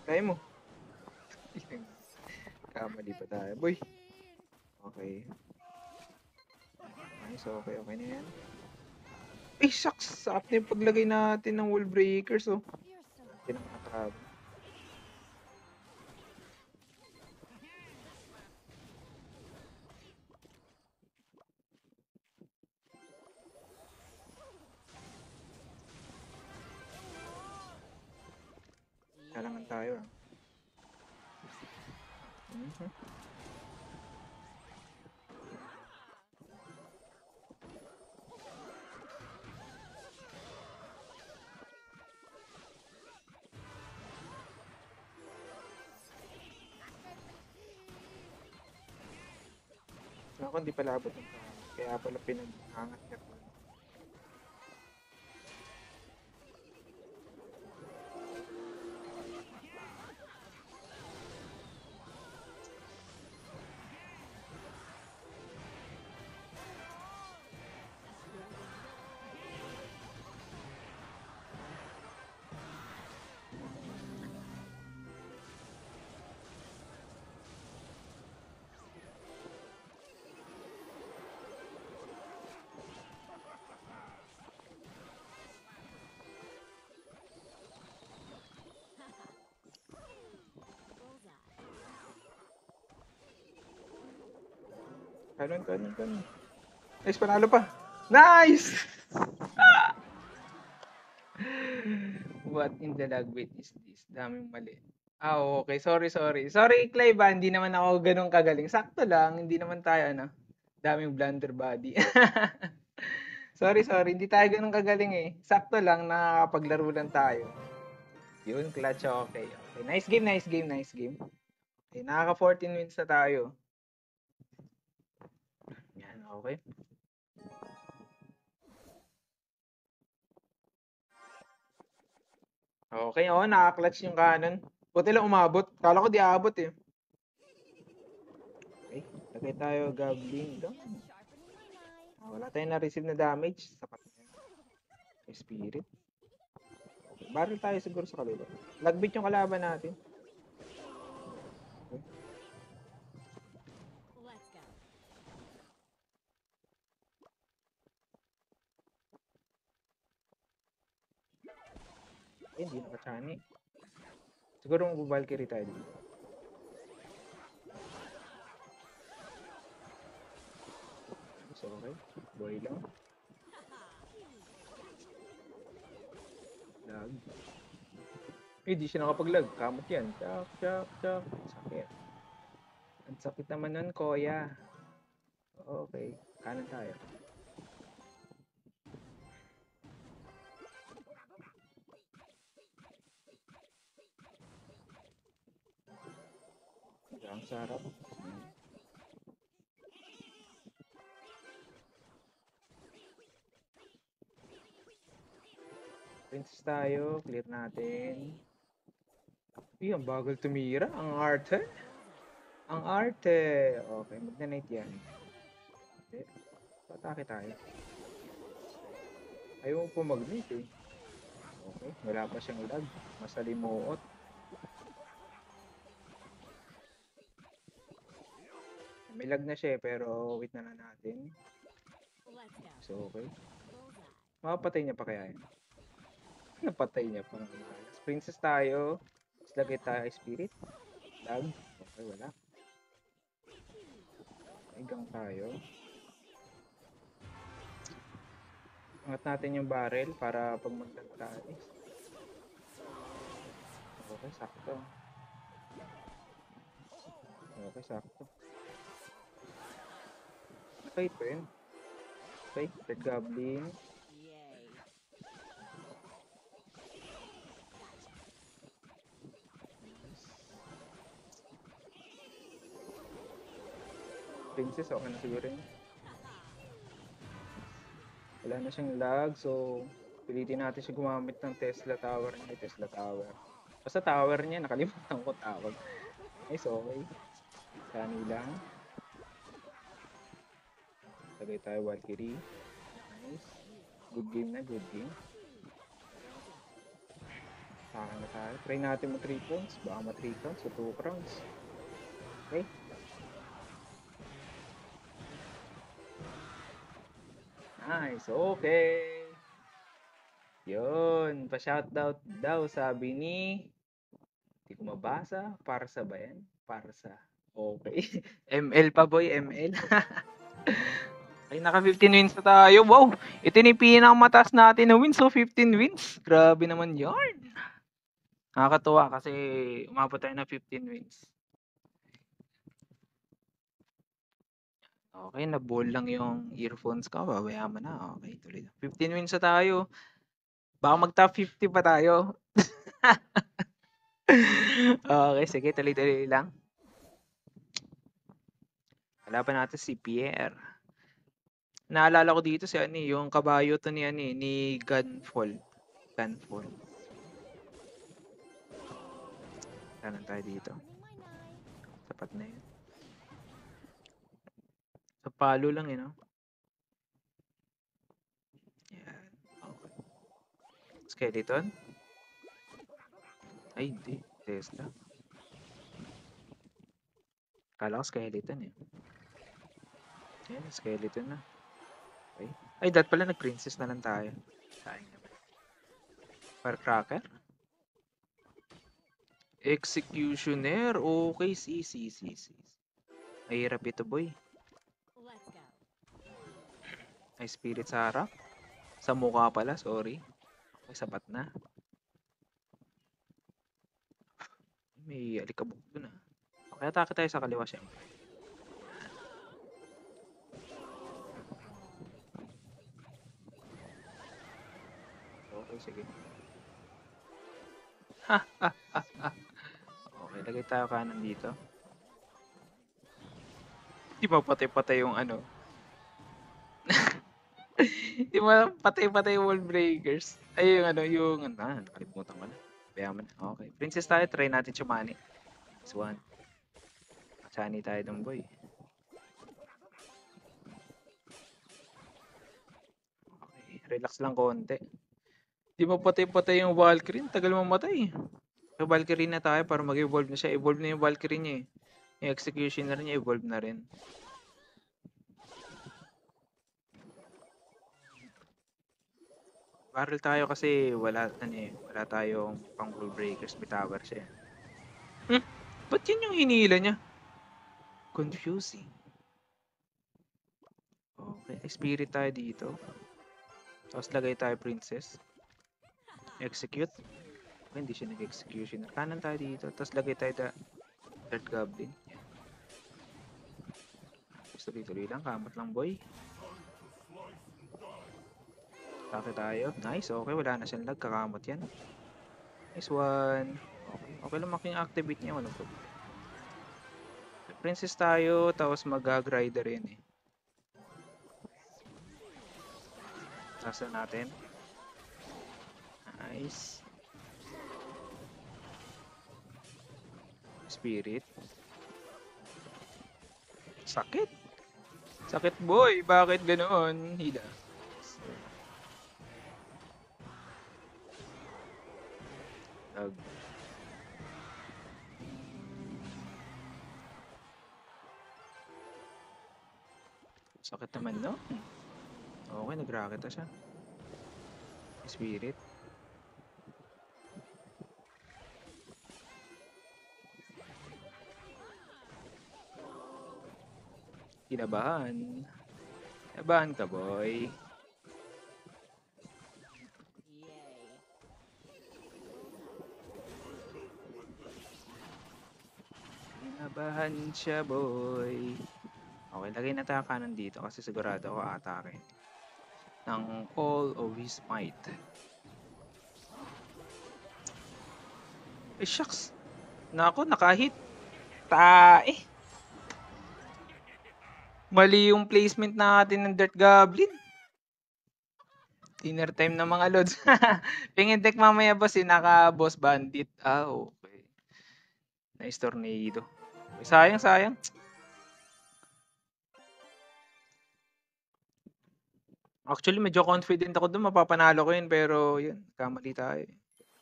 Kaya mo. Kamali pa tayo. Boy. Okay. Nice. Okay, okay na yan. Ay, shucks! Sakto na yung paglagay natin ng wall breakers, oh. Hindi na makatrap. Kailangan tayo, ah. Ako hindi pala abot ng tao. Kaya pala pinag-angat niya po. Kanon. Nice, panalo pa. Nice! What in the lagbait is this? Daming mali. Okay. Sorry. Sorry, Clive, hindi naman ako ganun kagaling. Sakto lang, hindi naman tayo, daming blunder body. Sorry. Hindi tayo ganun kagaling eh. Sakto lang, nakakapaglaro lang tayo. Yun, clutch. Okay. Nice game. Okay, nakaka 14 minutes na tayo. Yan, okay. Okay, naka-clutch yung kanon. Buti lang umabot. Kala ko di aabot eh. Okay, lagay tayo goblin. Wala tayong na-receive na damage. Sapat na yan. Spirit. Okay, barrel tayo siguro sa kabila. Lagbit yung kalaban natin. Okay. Hindi nakachani. Siguro mag-Valkyrie tayo dito. So, okay. Boy lang. Lag. Di siya nakapag-lag. Kamot yan. Chak, chak, chak. Sakit. Ang sakit naman nun, Koya. Okay. Kanan tayo. Ang sarap. Princess tayo. Clear natin. Ang bagal tumira. Ang arte. Ang arte. Okay, mag-night yan. Okay. Patake tayo. Ayaw mo po mag-night eh. Okay, wala pa siyang lag. Masalimuot. May lag na siya pero wait na lang natin. So, okay. Mapapatay niya pa kaya yun? Napatay niya pa. Princess tayo. Lagay tayo spirit. Lag. Okay, wala. Hanggang tayo. Angat natin yung barrel para pag mag-lag tayo. Okay, sakto. Okay, sakto. Okay pa yun. Okay, Red Goblin. Princess, okay na siguro yun. Wala na siyang lag, so pilitin natin siya gumamit ng Tesla Tower niya. Tesla Tower. Basta tower niya, nakalimutan ko tawag. Nice, okay. Sani lang. Lagay tayo Valkyrie. Nice. Good game na, good game. Saka na tayo. Try natin mo 3 crowns. Baka ma 3 crowns o 2 crowns. Okay. Nice, okay. Yun, pa-shoutout daw sabi ni... Hindi ko mabasa. Parsa ba yan? Parsa. Okay. ML pa boy, ML. Ay, naka 15 wins na tayo. Wow! Ito yung pinakamataas natin na wins. So, 15 wins. Grabe naman yarn. Nakakatuwa kasi umabot tayo na 15 wins. Okay, na-ball lang yung earphones ko. Babayaan mo na. Okay, tuloy. 15 wins na tayo. Baka mag-top 50 pa tayo. Okay, sige. Tuloy-tuloy lang. Kalaban natin si Pierre. Naalala ko dito si Ani, yung kabayo to ni Ani, ni Gunfall. Gunfall. Kanan tayo dito. Sapat na yun. Sa palo lang yun, no? Yan. Okay. Skeleton? Ay, hindi. Tesla. Kala ko skeleton eh. Yan, skeleton na. Okay. Ay, dat pala nag-princess na lang tayo. Sayang naman. Firecracker? Executioner. Okay, si. Mahirap ito, boy. Ay, spirit sa harap. Sa mukha pala, sorry. Okay, sapat na. May alikabok dun ah. Okay, atake tayo sa kaliwa syempre. Okay, sige. Okay, lagay tayo kanan dito. Di ba patay-patay yung ano? Di ba patay-patay yung wall breakers? Ay, yung ano, nakalimutan ko na. Bayaman. Okay. Princess tayo, try natin Chumani. This one. Chani tayo dong boy. Okay, relax lang konti. Di ba patay-patay yung Valkyrie? Tagal mamatay. So, Valkyrie na tayo para mag-evolve na siya. Evolve na yung Valkyrie niya eh. Yung executioner niya, evolve na rin. Barrel tayo kasi wala tayong pang wall breakers. May tower siya. Ba't yun yung hinila niya? Confusing. Okay. Okay, spirit tayo dito. Tapos lagay tayo princess. Execute. Okay, hindi siya nag-executioner. Kanan tayo dito. Tapos lagay tayo Dirt Goblin. Yan. Tuloy-tuloy lang. Kamot lang, boy. Atake tayo. Nice. Okay, wala na siyang lag. Kakamot yan. Nice one. Okay. Okay lang making-activate niya. Walang problem. Princess tayo. Tapos mag-grider yan eh. Tasa natin. Nice. Spirit. Sakit. Sakit boy. Bakit ganoon? Hila. Lag. Sakit naman no? Okay, nag-rocket na siya. Spirit. Kinabahan. Kinabahan ka, boy. Kinabahan siya, boy. Okay, lagay na tayo kanan dito kasi sigurado ako atake. Ng all of his might. Eh, shucks. Nako, nakahit. Tae. Mali yung placement natin ng Dirt Goblin. Dinner time ng mga lods. Pingin deck mamaya boss, naka-boss bandit. Ah, okay. Nice tornado. Sayang, sayang. Actually, medyo confident ako doon. Mapapanalo ko yun. Pero, yun. Kamali tayo.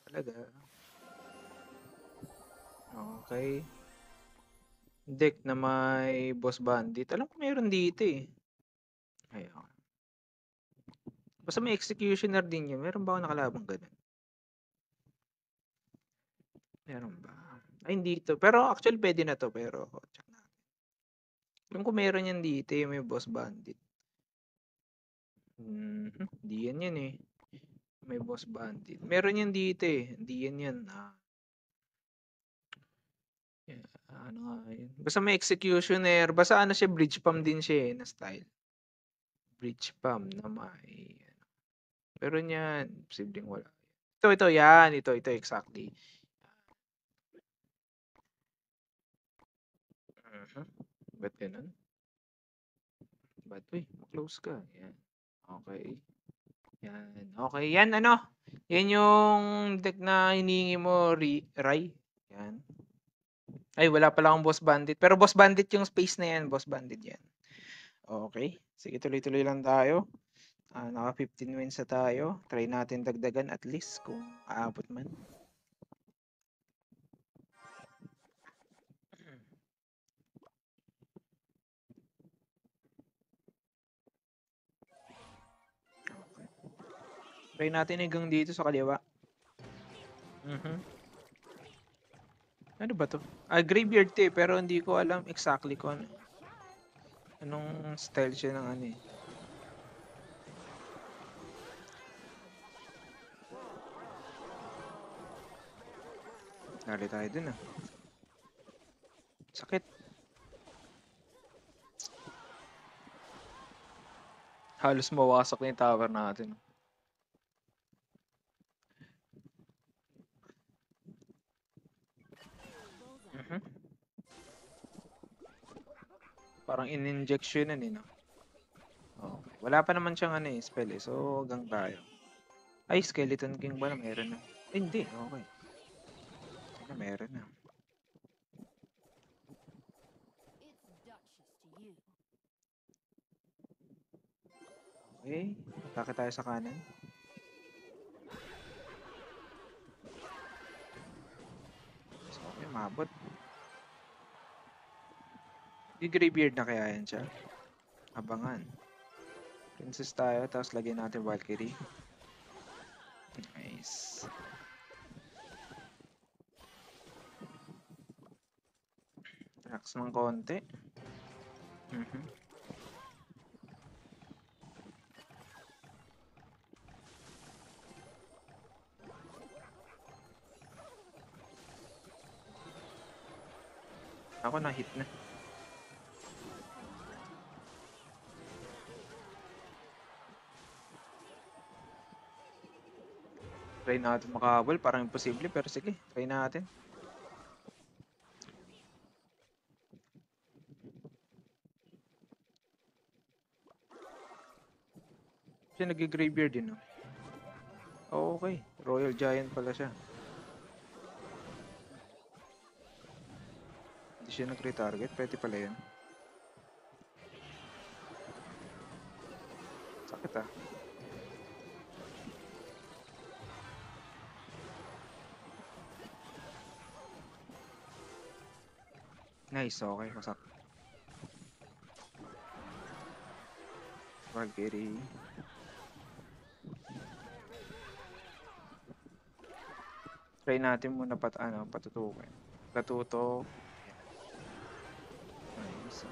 Talaga. Okay. Deck na may boss bandit. Alam ko meron dito eh. Ayun. Basta may executioner din yun. Meron ba ako nakalabang ganun? Meron ba? Ay, hindi ito. Pero actually, pwede na to. Pero, check natin. Alam ko meron yan dito eh. May boss bandit. Hindi yan yan eh. May boss bandit. Meron yan dito eh. Hindi yan yan. Yeah, ano nga yun. Basta may executioner. Basta ano siya, bridge pump din siya eh, na style. Bridge pump na may... Pero niyan, posibleng wala. Ito, yan. Ito, exactly. Ba't ganun? Ba't, uy, close ka. Yan. Okay. Yan. Okay, yan ano. Yan yung deck na hinihingi mo, Rai. Yan. Ay, wala pala akong boss bandit. Pero boss bandit yung space na yan. Boss bandit yan. Okay. Sige, tuloy-tuloy lang tayo. Naka 15 wins na tayo. Try natin dagdagan at least kung aabot man. Okay. Try natin hanggang dito sa kaliwa. Ano ba to? Graveyard to eh, pero hindi ko alam exactly kung anong style siya ng ano eh. Nali tayo dun ah. Sakit. Halos mawasak na yung tower natin. Parang in-injection na eh, no? Okay. Wala pa naman siyang ano eh, spell eh. So, hanggang tayo. Ay, Skeleton King ba na meron na? Eh, hindi. Okay. Ano, meron na. Okay. Atake tayo sa kanan. So, okay, mabot. I-graveyard na kaya yan siya. Abangan. Princess tayo, tapos lagyan natin Valkyrie. Nice. Trax ng konti. Ako na hit na. Try natin makahabol. Parang imposible pero sige. Try natin. Siya nag-graveyard din, no? Oh, okay. Royal Giant pala siya. Hindi siya nag-retarget. Pwede pala yun. Sakit ah. Nice, okay. Masak. Valkyrie. Try natin muna patutukin. Patutok. Nice.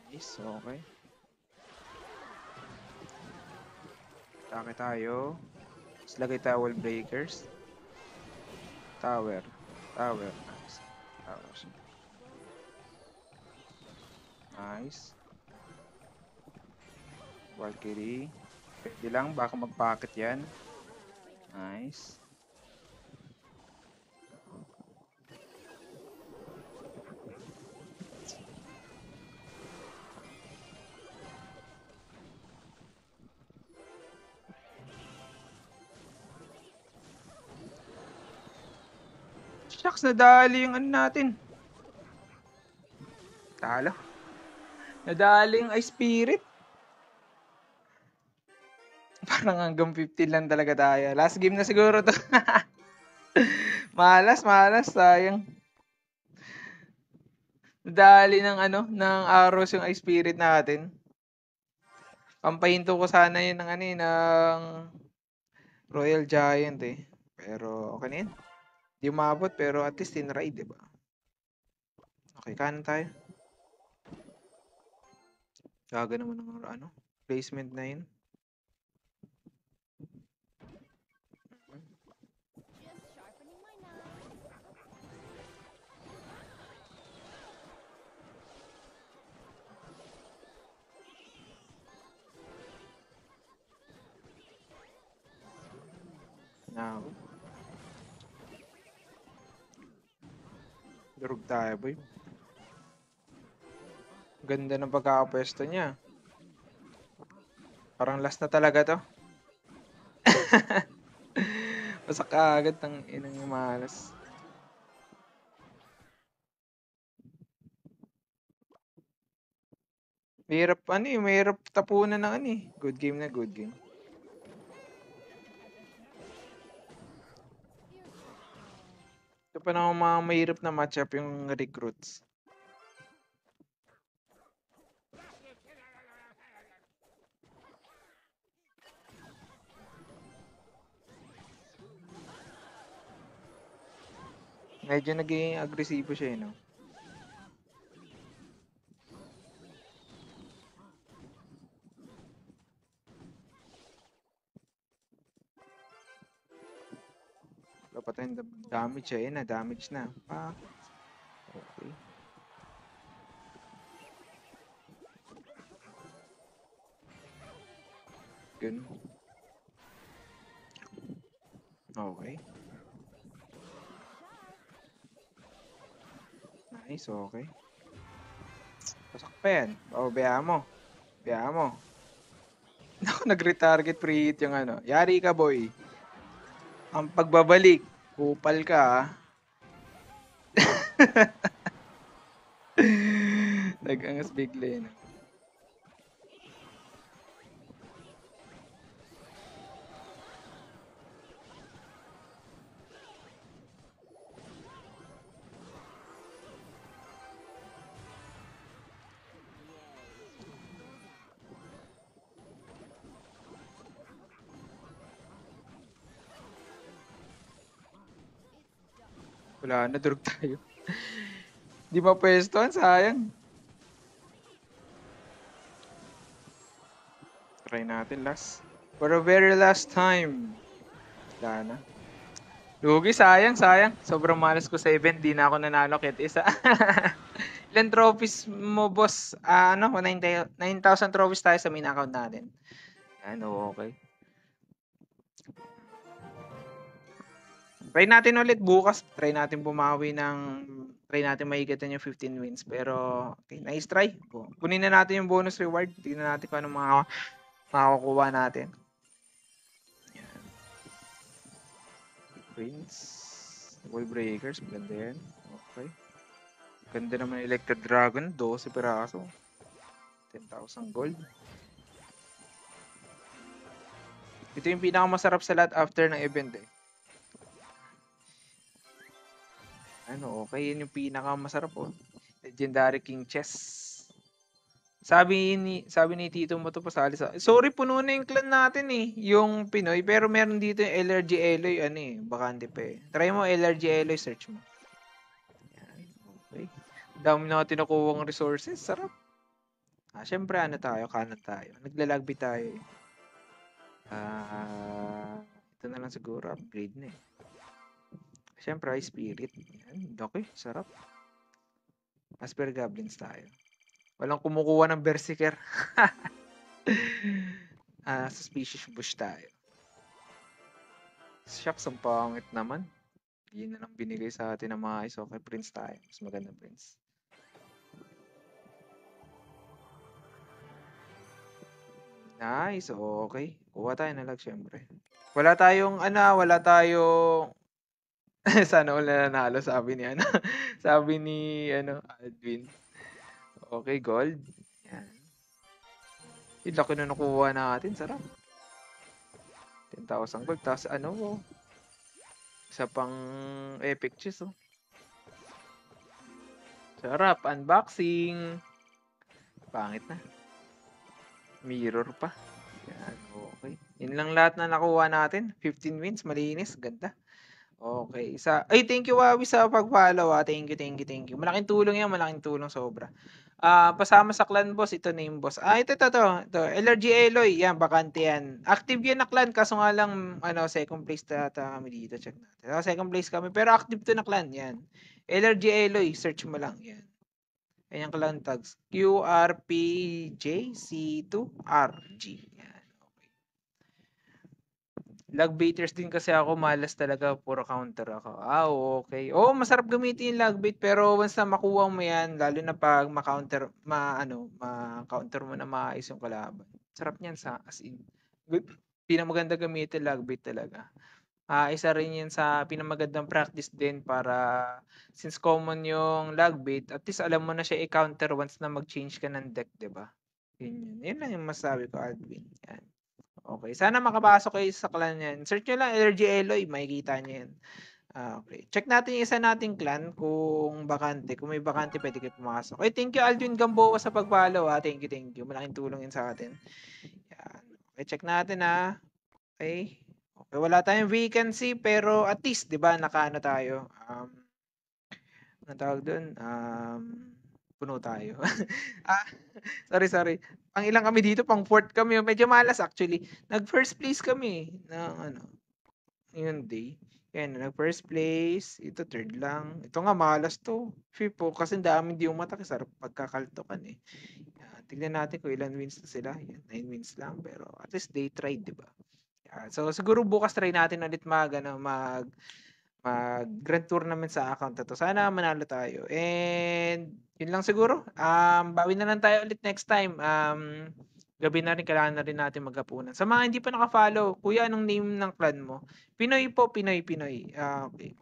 Nice, okay. Atake tayo. Tapos lagay tayo wall breakers. Tower. Tower. Nice. Tower. Nice. Valkyrie. Pwede lang. Baka mag-pocket yan. Nice. Shucks, nadali yung ano natin. Talo. Nadali yung Ice Spirit. Parang hanggang 15 lang talaga tayo. Last game na siguro to. malas, sayang. Nadali ng ng arrows yung Ice Spirit natin. Pampahinto ko sana yun ng Royal Giant eh. Pero okay na yun. Di umabot pero at least tinry, diba? Okay, kanan tayo. Gaga naman ng placement na yun. Now. Durog tayo, boy. Ganda ng pagkakapwesto niya. Parang last na talaga to. Masak agad ng inang malas. Mahirap tapunan ng Good game na, good game. Ito pa naman mga mahirap na matchup yung recruits. Medyo naging agresibo siya, no? Dapat yung damage siya, damage na. Okay. Ganun. Okay. Nice, okay. Pasak pa yan. Bayaan mo. Bayaan mo. Ako, nag-retarget pre-hit yung Yari ka, boy. Ang pagbabalik. Kupal ka, Nag-angas bigla yun. Wala na, durog tayo. Di ba pwestohan? Sayang. Try natin last. For a very last time. Wala na. Lugi, sayang. Sobrang malas ko 7. Di na ako nanalo kahit isa. Ilan trophies mo, boss? 9,000 trophies tayo sa main account natin. Ano, okay. Try natin ulit bukas. Try natin bumawi ng... Try natin maigitan yung 15 wins. Pero, okay, nice try. Kunin na natin yung bonus reward. Tingnan natin kung ano makakukuha natin. Yan. Wins. Wall breakers. Maganda yan. Okay. Ganda naman Electric Dragon. 12 piraso. 10,000 gold. Ito yung pinakamasarap sa lahat after ng event eh. Ano, okay, yun yung pinakamasarap oh. Legendary King Chess. Sabi ni Tito mo to pasali sa... Sorry, puno na yung clan natin eh. Yung Pinoy. Pero meron dito yung LRG Eloy. Ano eh, bakante pa eh. Try mo LRG Eloy, search mo. Yan, okay. Dami na tinukuwang resources. Sarap. Syempre ano tayo, kanan tayo. Naglalagbi tayo eh. Ito na lang siguro, upgrade na eh. Siyempre, Ice Spirit. Yan, okay, sarap. Asper Goblins tayo. Walang kumukuha ng Berserker. Suspicious Bush tayo. Shucks, ang pangit naman. Yun na lang binigay sa atin ng mga iso. Okay, Prince tayo. Mas maganda Prince. Nice, okay. Kuha tayo na lang, syempre. Wala tayong, sana wala nanalo, sabi ni Aldwin. Okay, gold. Yan. Yung laki na nakuha natin, sarap. 10,000 gold, tapos isa pang epic cheese, oh. Sarap, unboxing. Pangit na. Mirror pa. Yan, okay. Yun lang lahat na nakuha natin. 15 wins, malinis, ganda. Okay. Thank you, Wawi, sa pag-follow. Thank you. Malaking tulong yan, malaking tulong sobra. Pasama sa clan boss, ito name boss. Ito. LRG Eloy, yan, bakante yan. Active yan na clan, kaso nga lang, second place tata kami dito. Check natin. Second place kami, pero active to na clan, yan. LRG Eloy, search mo lang, yan. Ayan clan tags. QRPJC2RG. Yan. Okay. Lag baiters din kasi ako, malas talaga, puro counter ako. Okay. Masarap gamitin yung lag bait, pero once na makuha mo yan, lalo na pag ma-counter mo na maayos yung kalaban. Sarap niyan as in. Good. Pinamaganda gamitin lag bait talaga. Isa rin yan sa pinamagandang practice din para since common yung lag bait, at least alam mo na siya i-counter once na mag-change ka ng deck, 'di ba? Yun lang yung masabi ko, Aldwin. Yan. Okay, sana makapasok kayo sa clan yan. Search nyo lang LRG Eloy, makikita nyo yan. Okay. Check natin yung isa nating clan kung bakante. Kung may bakante, pwede kayo pumasok. Okay, thank you Aldwin Gamboa sa pag-follow. Thank you. Malaking tulong yun sa atin. Yan. Okay, check natin Okay. Okay, wala tayong vacancy pero at least, 'di ba, nakaano tayo. Ano tawag doon? Puno tayo. Sorry. Pang ilang kami dito, pang fourth kami. Medyo malas actually. Nag-first place kami ng yun day. Yan, nag-first place. Ito, third lang. Ito nga, malas to. Fifth po, kasi dami di umata. Sarap pagkakaltokan eh. Yan, tignan natin kung ilan wins na sila. Yan, 9 wins lang. Pero at least they tried, di ba? So siguro bukas try natin ulit mag grand tournament sa account na to. Sana manalo tayo. And yun lang siguro. Bawi na lang tayo ulit next time. Gabi na rin, kailangan na rin natin maghapunan. Sa mga hindi pa naka-follow, kuya, anong name ng clan mo? Pinoy po, Pinoy. Okay.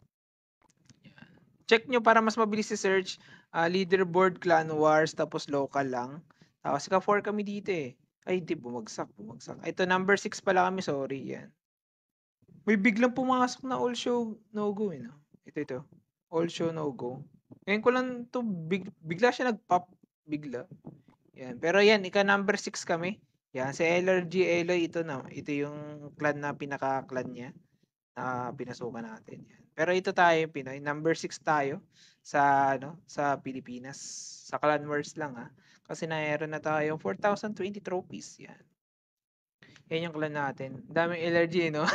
Check nyo para mas mabilis si search. Leaderboard, clan wars, tapos local lang. Tapos ka-4 kami dito eh. Ay, hindi, bumagsak. Ito, number 6 pala kami, sorry. Yan. May biglang pumasok na all show no-go eh. No? Ito. All show no-go. Ngayon ko lang to bigla siya nag-pop. Bigla. Yan. Pero yan, number 6 kami. Yan, si LRG Eloy, ito yung clan na pinaka-clan niya na pinasukan natin. Yan. Pero ito tayo, Pinoy. Number 6 tayo sa Pilipinas. Sa Clan Wars lang Kasi mayroon na tayo 4,020 trophies. Yan. Yan yung clan natin. Daming LRG, no?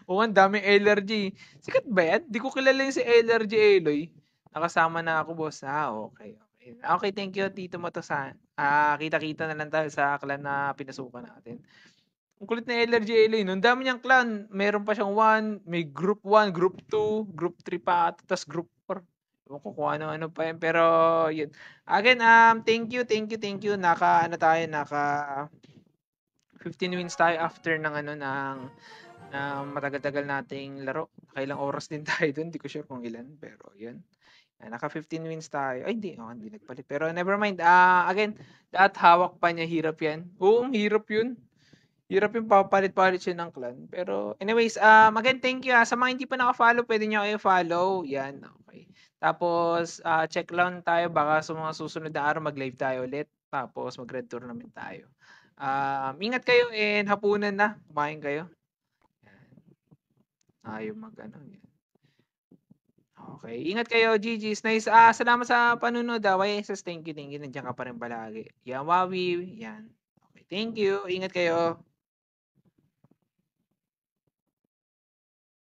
Oo, ang daming LRG. Sikat ba yan? Di ko kilala yung si LRG Eloy. Nakasama na ako, boss. Okay. Okay, okay, thank you, Tito Matosan. Kita-kita na lang tayo sa clan na pinasukan natin. Ang kulit na LRG Eloy, no? Ang dami niyang clan. Meron pa siyang 1, may group 1, group 2, group 3 pa ata, tapos group 4. Ewan ko kung ano-ano pa yan. Pero, yun. Again, thank you, thank you, thank you. Naka 15 wins tayo after ng matagal-tagal nating laro. Nakailang oras din tayo dun, di ko sure kung ilan, pero yun. Naka 15 wins tayo. Ay, hindi nagpalit. Pero never mind. Again, lahat hawak pa niya, hirap yan. Oo, hirap yun. Hirap yung papalit-palit siya ng clan. Pero anyways, again, thank you. Sa mga hindi pa naka-follow, pwede niyo kayo follow. Yan, okay. Tapos, check lang tayo. Baka sa mga susunod na araw, mag-live tayo ulit. Tapos, mag-red tournament tayo. Ingat kayo and hapunan na. Kumain kayo. Ayaw mag-ano. Yan. Okay. Ingat kayo, GG's. Nice. Salamat sa panunod. YSS, thank you. Nandiyan ka pa rin palagi. Yan, Wawi. Yan. Okay. Thank you. Ingat kayo.